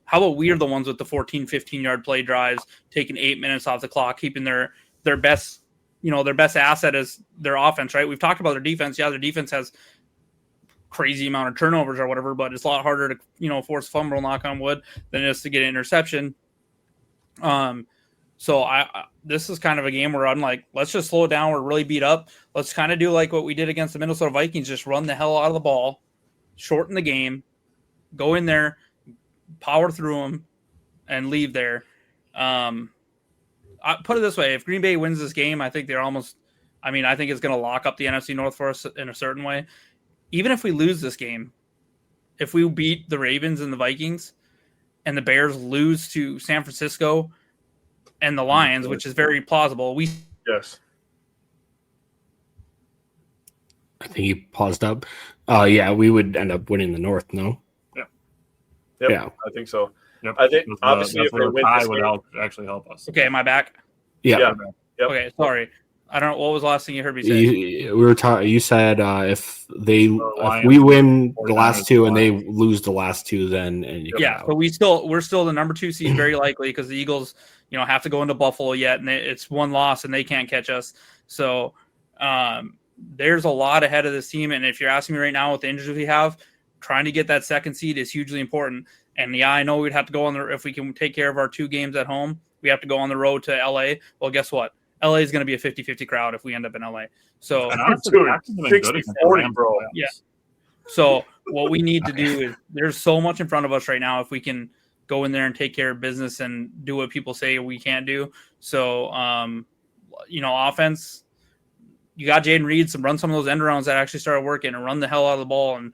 How about we are the ones with the 14, 15-yard play drives, taking 8 minutes off the clock, keeping their best, their best asset is their offense, right? We've talked about their defense. Yeah, their defense has crazy amount of turnovers or whatever, but it's a lot harder to, force a fumble, knock on wood, than it is to get an interception. So this is kind of a game where I'm like, let's just slow it down. We're really beat up. Let's kind of do like what we did against the Minnesota Vikings, just run the hell out of the ball, shorten the game, go in there, power through them, and leave there. I put it this way. If Green Bay wins this game, I think I think it's going to lock up the NFC North for us in a certain way. Even if we lose this game, if we beat the Ravens and the Vikings and the Bears lose to San Francisco and the Lions, which is very plausible. Yes. I think he paused up. Yeah, we would end up winning the North, no? Yep, yeah. I think so. Yep. I think obviously if they win this would game, actually help us. Okay, am I back? Yeah. Yep. Okay, sorry. I don't know what was the last thing you heard me say. You said if we win the last 2 and they lose the last 2, then so we're still the number 2 seed very likely because the Eagles, have to go into Buffalo yet, and it's one loss and they can't catch us. So there's a lot ahead of this team, and if you're asking me right now with the injuries we have, trying to get that second seed is hugely important. And yeah, I know we'd have to go if we can take care of our 2 games at home, we have to go on the road to LA. Well, guess what? LA is going to be a 50-50 crowd if we end up in LA. So, 60-40, bro. Yeah. So what we need to do is there's so much in front of us right now if we can go in there and take care of business and do what people say we can't do. So, offense, you got Jaden Reed, run some of those end rounds that actually started working and run the hell out of the ball and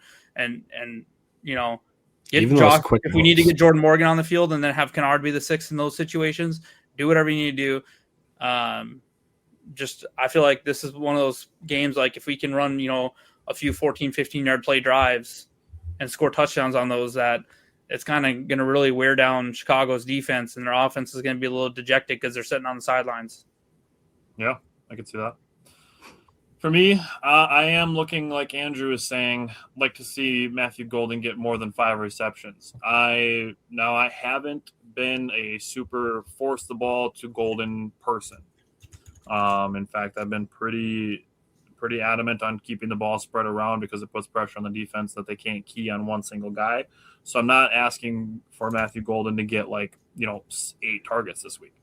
get Josh. If we need to get Jordan Morgan on the field and then have Kennard be the 6th in those situations, do whatever you need to do. I feel like this is one of those games, like if we can run, a few 14, 15-yard play drives and score touchdowns on those, that it's kind of going to really wear down Chicago's defense, and their offense is going to be a little dejected because they're sitting on the sidelines. Yeah, I can see that. For me, I am looking like Andrew is saying, like to see Matthew Golden get more than 5 receptions. I haven't been a super force the ball to Golden person. In fact, I've been pretty adamant on keeping the ball spread around because it puts pressure on the defense that they can't key on one single guy. So I'm not asking for Matthew Golden to get 8 targets this week,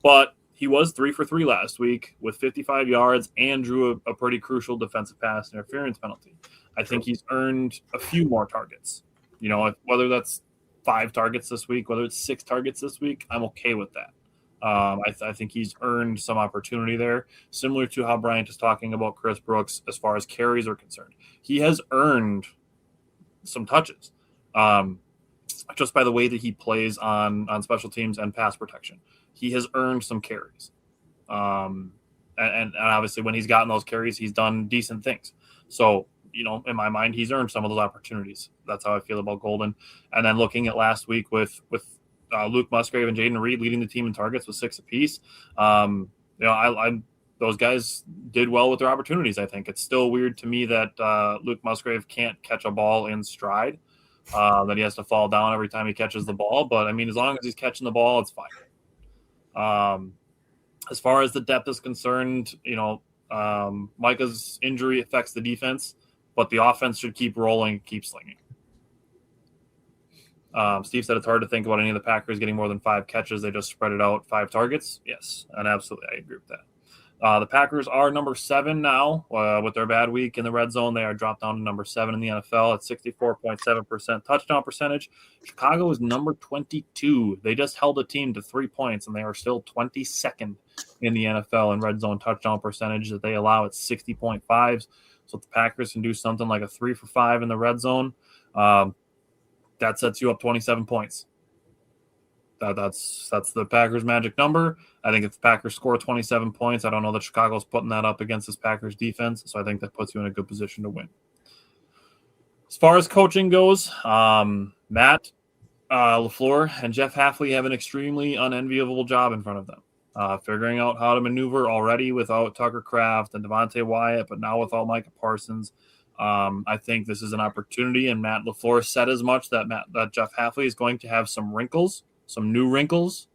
but he was 3 for 3 last week with 55 yards and drew a pretty crucial defensive pass interference penalty. I think he's earned a few more targets, whether that's 5 targets this week, whether it's 6 targets this week, I'm okay with that. I think he's earned some opportunity there, similar to how Bryant is talking about Chris Brooks as far as carries are concerned. He has earned some touches just by the way that he plays on special teams and pass protection. He has earned some carries. And obviously when he's gotten those carries, he's done decent things. So, in my mind, he's earned some of those opportunities. That's how I feel about Golden. And then looking at last week with Luke Musgrave and Jaden Reed leading the team in targets with 6 apiece. Those guys did well with their opportunities. I think it's still weird to me that Luke Musgrave can't catch a ball in stride, that he has to fall down every time he catches the ball. But I mean, as long as he's catching the ball, it's fine. As far as the depth is concerned, Micah's injury affects the defense, but the offense should keep rolling, keep slinging. Steve said it's hard to think about any of the Packers getting more than 5 catches. They just spread it out 5 targets. Yes, and absolutely, I agree with that. The Packers are number 7 now with their bad week in the red zone. They are dropped down to number 7 in the NFL at 64.7% touchdown percentage. Chicago is number 22. They just held a team to 3 points, and they are still 22nd in the NFL in red zone touchdown percentage that they allow at 60.5. So if the Packers can do something like a 3 for 5 in the red zone, that sets you up 27 points. That's the Packers' magic number. I think if the Packers score 27 points, I don't know that Chicago's putting that up against this Packers defense, so I think that puts you in a good position to win. As far as coaching goes, Matt LaFleur and Jeff Hafley have an extremely unenviable job in front of them. Figuring out how to maneuver already without Tucker Kraft and Devontae Wyatt, but now without Micah Parsons. I think this is an opportunity, and Matt LaFleur said as much that Jeff Hafley is going to have some wrinkles, some new wrinkles.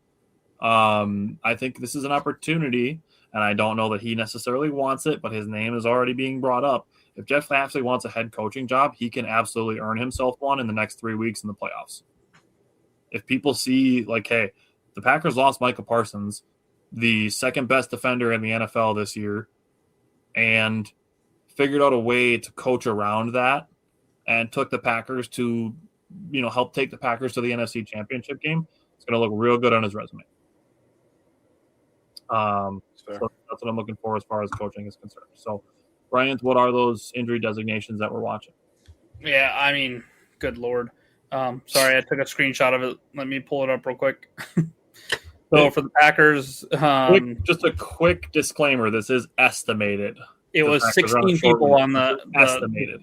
I think this is an opportunity, and I don't know that he necessarily wants it, but his name is already being brought up. If Jeff Hafley wants a head coaching job, he can absolutely earn himself one in the next 3 weeks in the playoffs. If people see, hey, the Packers lost Micah Parsons, the second best defender in the NFL this year, and figured out a way to coach around that and took the Packers to, help take the Packers to the NFC Championship game, it's going to look real good on his resume. So that's what I'm looking for as far as coaching is concerned. So, Bryant, what are those injury designations that we're watching? Yeah, I mean, good Lord. Sorry, I took a screenshot of it. Let me pull it up real quick. So for the Packers, just a quick disclaimer: this is estimated. It was 16 people on the estimated.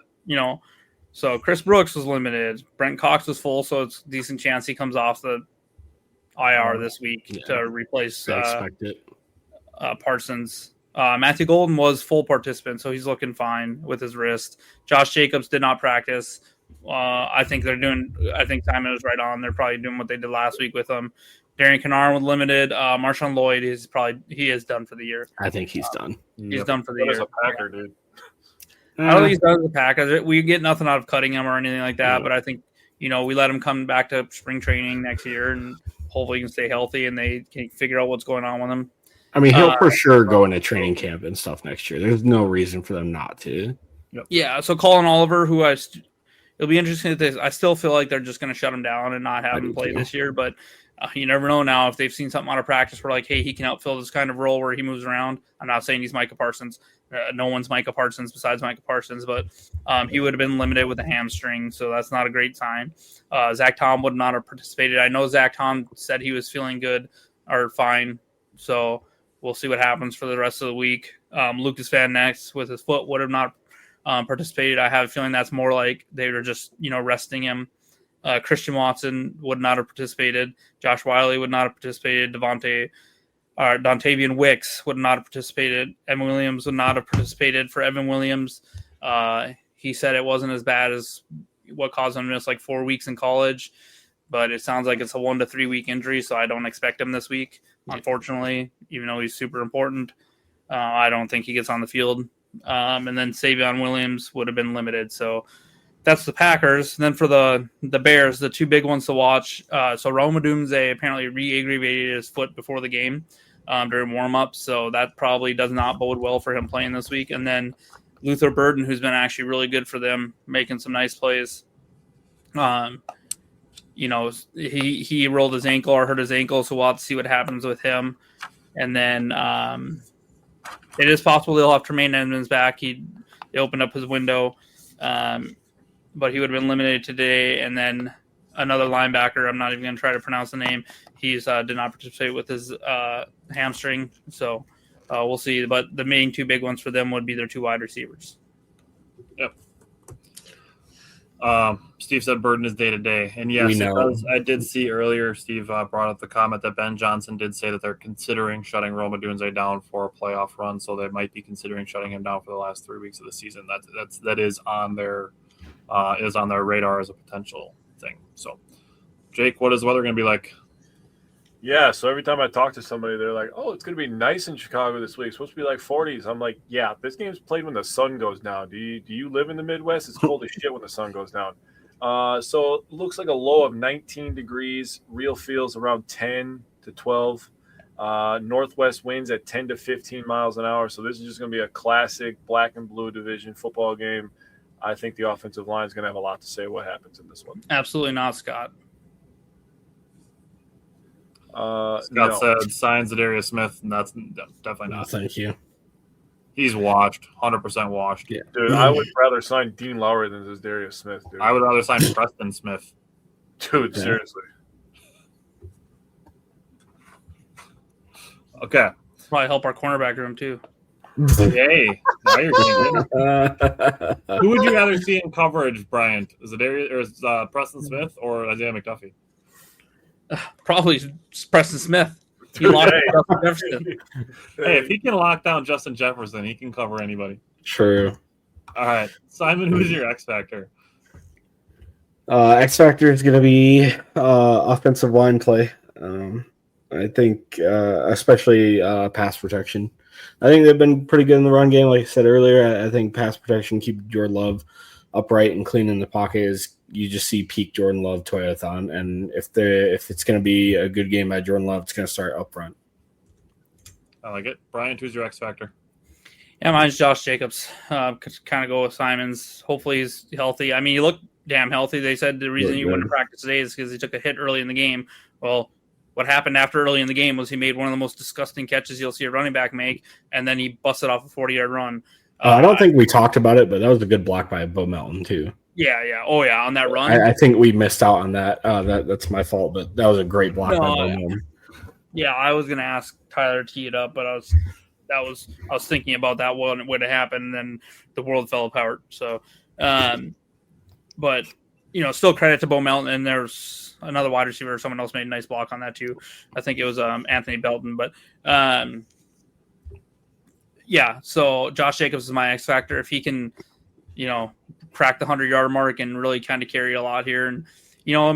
So Chris Brooks was limited. Brent Cox was full, so it's a decent chance he comes off the IR this week to replace Parsons. Matthew Golden was full participant, so he's looking fine with his wrist. Josh Jacobs did not practice. I think Simon is right on. They're probably doing what they did last week with him. Darian Kennard was limited. Marshawn Lloyd is done for the year. I think he's done. He's done for the year. As a Packer, dude. I don't think he's done as a Packer. We get nothing out of cutting him or anything like that. But I think we let him come back to spring training next year, and hopefully he can stay healthy and they can figure out what's going on with him. I mean, he'll for sure go into training camp and stuff next year. There's no reason for them not to. Yeah. So Colin Oliver, it'll be interesting. I still feel like they're just going to shut him down and not have him play this year, but. You never know now if they've seen something out of practice where hey, he can outfill this kind of role where he moves around. I'm not saying he's Micah Parsons. No one's Micah Parsons besides Micah Parsons, but he would have been limited with a hamstring, so that's not a great sign. Zach Tom would not have participated. I know Zach Tom said he was feeling good or fine, so we'll see what happens for the rest of the week. Lucas Van Ness with his foot would have not participated. I have a feeling that's more like they were just resting him. Christian Watson would not have participated. Josh Wiley would not have participated. Dontavian Wicks would not have participated. Evan Williams would not have participated. For Evan Williams, he said it wasn't as bad as what caused him to miss 4 weeks in college, but it sounds like it's a 1 to 3 week injury, so I don't expect him this week, unfortunately, even though he's super important. I don't think he gets on the field. And then Savion Williams would have been limited, so that's the Packers. And then for the Bears, the two big ones to watch. So Rome Odunze apparently re-aggravated his foot before the game during warm-up, so that probably does not bode well for him playing this week. And then Luther Burden, who's been actually really good for them, making some nice plays. he rolled his ankle or hurt his ankle, so we'll have to see what happens with him. And then it is possible they'll have Tremaine Edmonds back. They opened up his window, but he would have been limited today. And then another linebacker, I'm not even going to try to pronounce the name. He's did not participate with his hamstring, so we'll see. But the main two big ones for them would be their two wide receivers. Yep. Steve said burden is day to day, and yes, I did see earlier. Steve brought up the comment that Ben Johnson did say that they're considering shutting Rome Odunze down for a playoff run, so they might be considering shutting him down for the last 3 weeks of the season. That is on their radar as a potential thing. So, Jake, what is the weather going to be like? Yeah, so every time I talk to somebody, they're like, "Oh, it's going to be nice in Chicago this week. It's supposed to be like 40s." I'm like, "Yeah, this game's played when the sun goes down. Do you live in the Midwest? It's cold as shit when the sun goes down." So it looks like a low of 19 degrees. Real feels around 10 to 12. Northwest winds at 10 to 15 miles an hour. So this is just going to be a classic black and blue division football game. I think the offensive line is going to have a lot to say what happens in this one. Absolutely not, Scott. Scott said signs Zadarius Smith, and that's definitely not. Thank you. He's washed, 100% washed. Yeah. Dude, I would rather sign Dean Lowry than Zadarius Smith, dude. I would rather sign Preston Smith. Dude, seriously. Okay. Probably help our cornerback room too. Hey, now you're getting good. Who would you rather see in coverage, Bryant? Is Preston Smith or Isaiah McDuffie? Probably Preston Smith. He locked down Jefferson. Hey, if he can lock down Justin Jefferson, he can cover anybody. True. All right, Simon, who's your X factor? X factor is going to be offensive line play. I think, especially pass protection. I think they've been pretty good in the run game. Like I said earlier, I think pass protection, keep Jordan Love upright and clean in the pocket is you just see peak Jordan Love Toyathon. And if it's going to be a good game by Jordan Love, it's going to start up front. I like it. Brian, who's your X factor? Yeah, mine's Josh Jacobs. Kind of go with Simons. Hopefully he's healthy. I mean, he looked damn healthy. They said the reason he wouldn't practice today is because he took a hit early in the game. Well, what happened after early in the game was he made one of the most disgusting catches you'll see a running back make, and then he busted off a 40-yard run. I don't think we talked about it, but that was a good block by Bo Melton, too. Yeah. Oh, yeah, on that run. I think we missed out on that. That's my fault, but that was a great block by Bo Melton. Yeah, I was going to ask Tyler to tee it up, but I was thinking about that one would have happened, and then the world fell apart. So, but still credit to Bo Melton, and there's another wide receiver. Someone else made a nice block on that too. I think it was Anthony Belton, but yeah. So Josh Jacobs is my X factor. If he can, crack the 100-yard mark and really kind of carry a lot here, and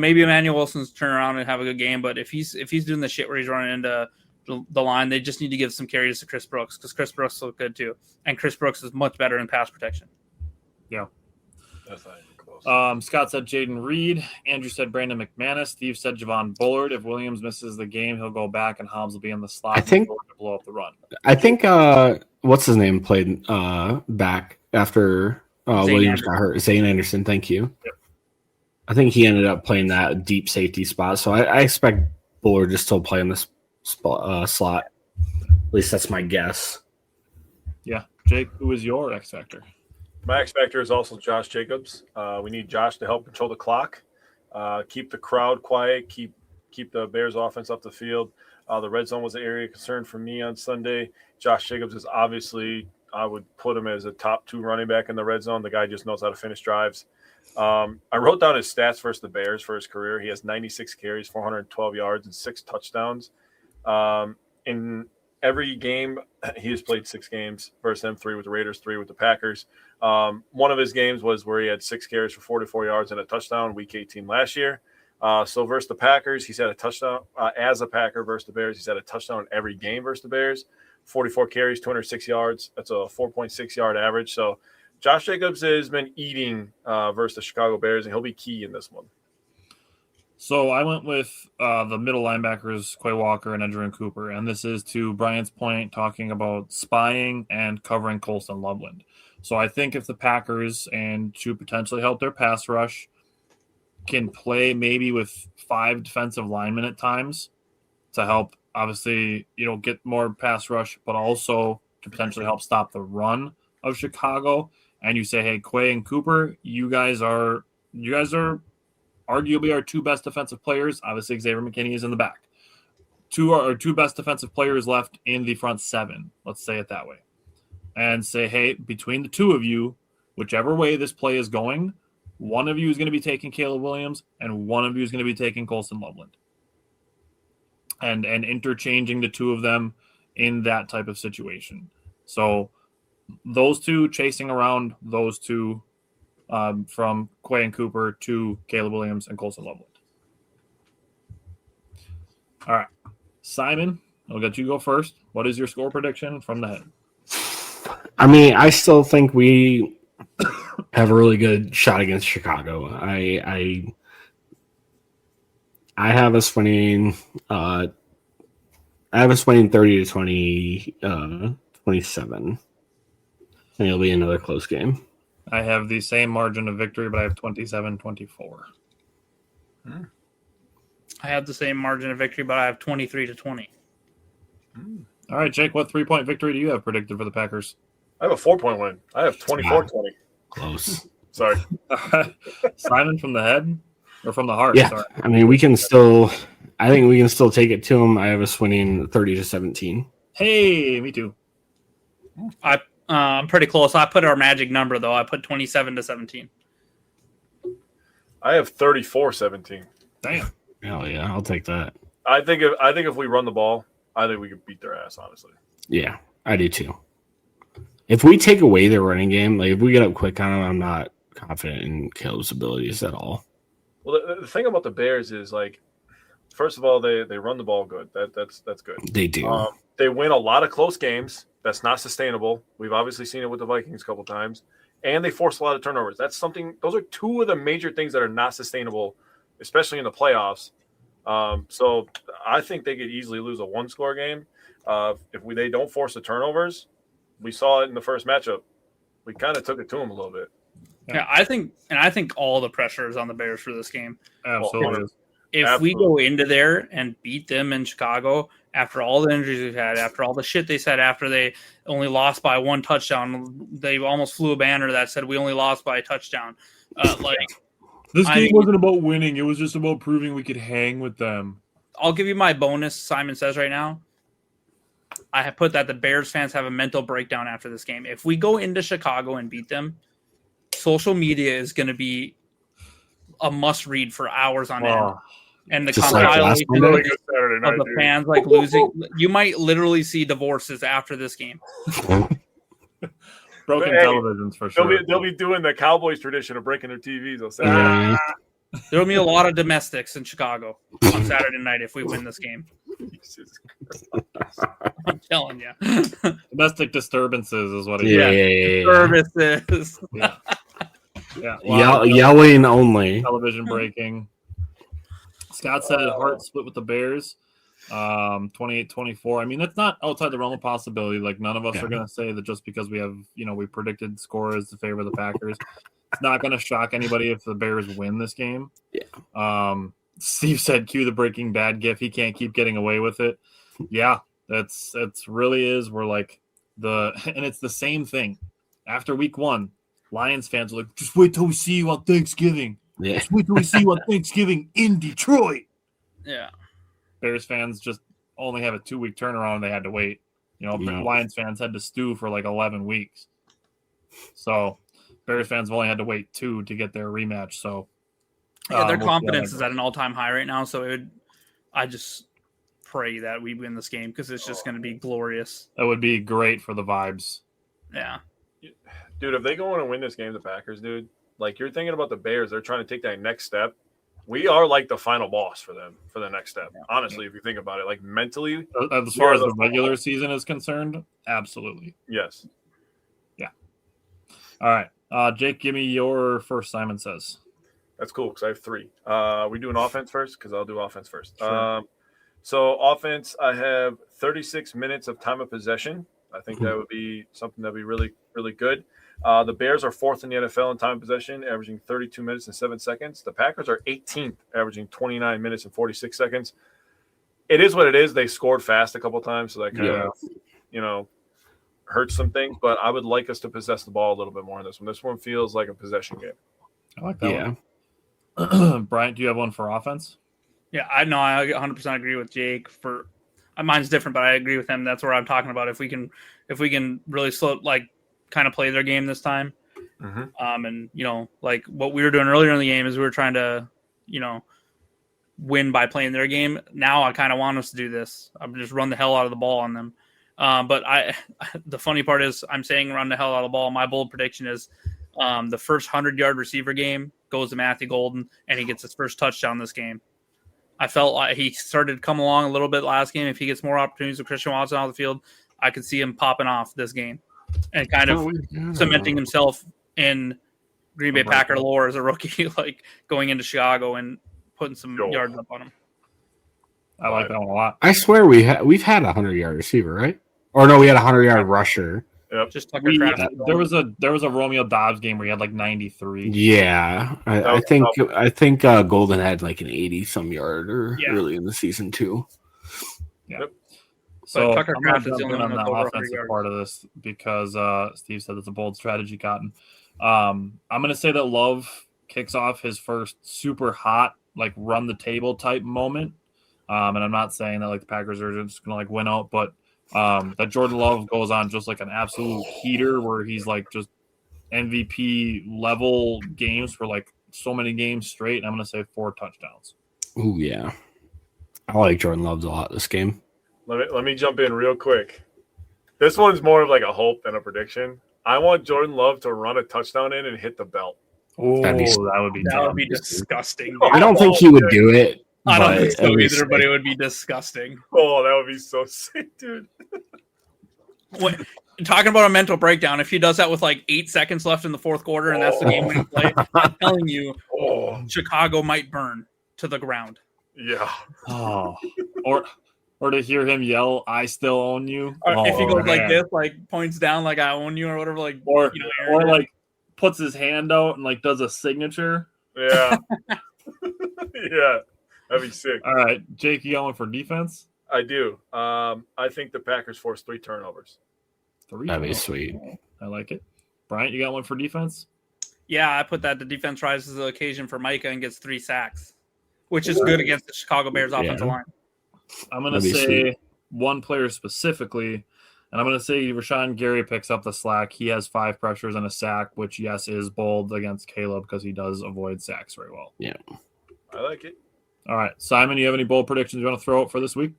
maybe Emmanuel Wilson's turn around and have a good game. But if he's doing the shit where he's running into the line, they just need to give some carries to Chris Brooks because Chris Brooks look good too, and Chris Brooks is much better in pass protection. Yeah. That's not even close. Scott said Jaden Reed. Andrew said Brandon McManus. Steve said Javon Bullard. If Williams misses the game, he'll go back and Hobbs will be in the slot. I think to blow up the run. I think what's his name played back after Williams got hurt. Zane Anderson. Thank you. Yep. I think he ended up playing that deep safety spot. So I expect Bullard to still play in this slot. At least that's my guess. Yeah. Jake, who is your X factor? My X factor is also Josh Jacobs. We need Josh to help control the clock, keep the crowd quiet, keep the Bears offense up the field. The red zone was an area of concern for me on Sunday. Josh Jacobs is obviously, I would put him as a top 2 running back in the red zone. The guy just knows how to finish drives. I wrote down his stats versus the Bears for his career. He has 96 carries, 412 yards, and 6 touchdowns. In every game, he has played 6 games versus them, 3 with the Raiders, 3 with the Packers. One of his games was where he had 6 carries for 44 yards and a touchdown, week 18 last year. So versus the Packers, he's had a touchdown. As a Packer versus the Bears, he's had a touchdown every game versus the Bears. 44 carries, 206 yards. That's a 4.6 yard average. So Josh Jacobs has been eating versus the Chicago Bears, and he'll be key in this one. So I went with the middle linebackers, Quay Walker and Edgerrin Cooper, and this is to Brian's point, talking about spying and covering Colston Loveland. So I think if the Packers, and to potentially help their pass rush, can play maybe with 5 defensive linemen at times to help, obviously, get more pass rush, but also to potentially help stop the run of Chicago. And you say, hey, Quay and Cooper, you guys are arguably our 2 best defensive players. Obviously, Xavier McKinney is in the back. 2 best defensive players left in the front 7. Let's say it that way. And say, hey, between the 2 of you, whichever way this play is going, one of you is going to be taking Caleb Williams and one of you is going to be taking Colson Loveland. And interchanging the 2 of them in that type of situation. So those 2 chasing around those 2 from Quay and Cooper to Caleb Williams and Colson Loveland. All right. Simon, I'll let you go first. What is your score prediction from the head? I mean, I still think we have a really good shot against Chicago. I have us winning. I have us winning 30-20, 27. And it'll be another close game. I have the same margin of victory, but I have 27-24. I have the same margin of victory, but I have 23-20. All right, Jake, what 3-point victory do you have predicted for the Packers? I have a 4-point win. I have 24-20. Close. Sorry. Simon, from the head or from the heart? Yeah, Sorry. I mean, I think we can still take it to them. I have us winning 30-17. Hey, me too. I'm pretty close. I put our magic number, though. I put 27-17. I have 34-17. Damn. Hell yeah, I'll take that. I think if we run the ball, I think we could beat their ass, honestly. Yeah, I do too. If we take away their running game, like if we get up quick on them, I'm not confident in Caleb's abilities at all. Well, the thing about the Bears is, like, first of all, they run the ball good. That's good. They do. They win a lot of close games. That's not sustainable. We've obviously seen it with the Vikings a couple times. And they force a lot of turnovers. That's something. Those are 2 of the major things that are not sustainable, especially in the playoffs. So I think they could easily lose a 1-score game. If they don't force the turnovers, we saw it in the first matchup. We kind of took it to them a little bit. Yeah, I think all the pressure is on the Bears for this game. Absolutely. If we go into there and beat them in Chicago, after all the injuries we've had, after all the shit they said, after they only lost by 1 touchdown, they almost flew a banner that said we only lost by a touchdown. This game wasn't about winning. It was just about proving we could hang with them. I'll give you my bonus, Simon says right now. I have put that the Bears fans have a mental breakdown after this game. If we go into Chicago and beat them, social media is going to be a must-read for hours on end. And the compilation of the fans like losing. You might literally see divorces after this game. Broken televisions for sure. They'll be doing the Cowboys tradition of breaking their TVs. They'll say, There'll be a lot of domestics in Chicago on Saturday night if we win this game. I'm telling you. Domestic disturbances is what it is. Disturbances. Yeah. Yelling only. Television breaking. Scott said Hart split with the Bears, 28-24. I mean, that's not outside the realm of possibility. Like, none of us are going to say that just because we have, we predicted scores to favor the Packers. It's not going to shock anybody if the Bears win this game. Yeah. Steve said, cue the Breaking Bad gif. He can't keep getting away with it. Yeah, it's really is. We're like and it's the same thing. After week 1, Lions fans are like, just wait till we see you on Thanksgiving. Yeah. Just wait till we see you on Thanksgiving in Detroit. Yeah. Bears fans just only have a 2-week turnaround. They had to wait. Lions fans had to stew for like 11 weeks. So Bears fans have only had to wait 2 to get their rematch. So their confidence is at an all-time high right now. So I just pray that we win this game because it's just going to be glorious. That would be great for the vibes. Yeah. Dude, if they go in and win this game, the Packers, dude, like you're thinking about the Bears, they're trying to take that next step. We are like the final boss for them for the next step. Yeah. Honestly, if you think about it, like mentally. As far as the regular season is concerned, absolutely. Yes. Yeah. All right. Jake, give me your first, Simon says. That's cool because I have 3. We doing offense first? Because I'll do offense first. Sure. So offense, I have 36 minutes of time of possession. I think that would be something that would be really, really good. The Bears are 4th in the NFL in time possession, averaging 32 minutes and 7 seconds. The Packers are 18th, averaging 29 minutes and 46 seconds. It is what it is. They scored fast a couple times, so that kind of, hurts some things. But I would like us to possess the ball a little bit more in this one. This one feels like a possession game. I like that one. Bryant, do you have one for offense? Yeah, I 100% agree with Jake. For mine's different, but I agree with him. That's what I'm talking about. If we can really slow, kind of play their game this time, and like what we were doing earlier in the game is we were trying to, win by playing their game. Now I kind of want us to do this. I'm just run the hell out of the ball on them. But the funny part is I'm saying run the hell out of the ball. My bold prediction is the first 100-yard receiver game goes to Matthew Golden, and he gets his first touchdown this game. I felt like he started to come along a little bit last game. If he gets more opportunities with Christian Watson on the field, I could see him popping off this game and kind of cementing himself in Green Bay Packer lore as a rookie, like going into Chicago and putting some yards up on him. I like that one a lot. I swear we've had a 100-yard receiver, right? Or no, we had a 100-yard rusher. Yep. Just there was a Romeo Dobbs game where he had like 93. Yeah, I think Golden had like an 80-some yarder early in the season too. Yeah. Yep. So Tucker I'm going Kraft to is jump the in only on one the that's over offensive 100 part of this because Steve said it's a bold strategy, Cotton. I'm going to say that Love kicks off his first super hot, like run the table type moment. And I'm not saying that like the Packers are just going to like win out, but that Jordan Love goes on just like an absolute heater where he's like just MVP level games for like so many games straight. And I'm going to say 4 touchdowns. Oh yeah, I like Jordan Love a lot this game. Let me jump in real quick. This one's more of like a hope than a prediction. I want Jordan Love to run a touchdown in and hit the belt. Oh, that would be disgusting. I don't think he would do it. I don't think so either, but it would be disgusting. Oh, that would be so sick, dude. Talking about a mental breakdown, if he does that with like 8 seconds left in the fourth quarter and that's the game-winning play, I'm telling you, Chicago might burn to the ground. Yeah. Oh. Or to hear him yell, "I still own you." Or if he goes like this, like points down, like "I own you" or whatever, like or like puts his hand out and like does a signature. Yeah. Yeah. That'd be sick. All right, Jake, you got one for defense? I do. I think the Packers force 3 turnovers. 3. That'd be sweet. I like it. Bryant, you got one for defense? Yeah, I put that the defense rises to the occasion for Micah and gets 3 sacks, which is good against the Chicago Bears offensive line. I'm going to say one player specifically, and I'm going to say Rashawn Gary picks up the slack. He has 5 pressures and a sack, which, yes, is bold against Caleb because he does avoid sacks very well. Yeah. I like it. All right. Simon, you have any bold predictions you want to throw out for this week?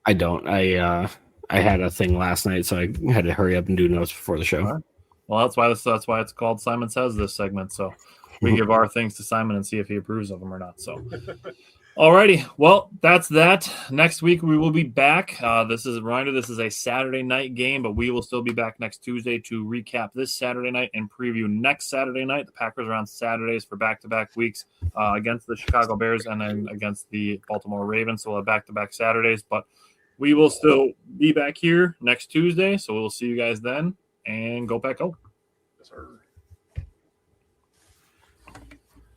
I don't. I had a thing last night, so I had to hurry up and do notes before the show. Right. Well, that's why it's called Simon Says this segment. So we give our things to Simon and see if he approves of them or not. So, alrighty. Well, that's that. Next week we will be back. This is a reminder. This is a Saturday night game, but we will still be back next Tuesday to recap this Saturday night and preview next Saturday night. The Packers are on Saturdays for back-to-back weeks against the Chicago Bears and then against the Baltimore Ravens. So we'll have back-to-back Saturdays, but we will still be back here next Tuesday. So we'll see you guys then, and go Pack Go. Yes, sir.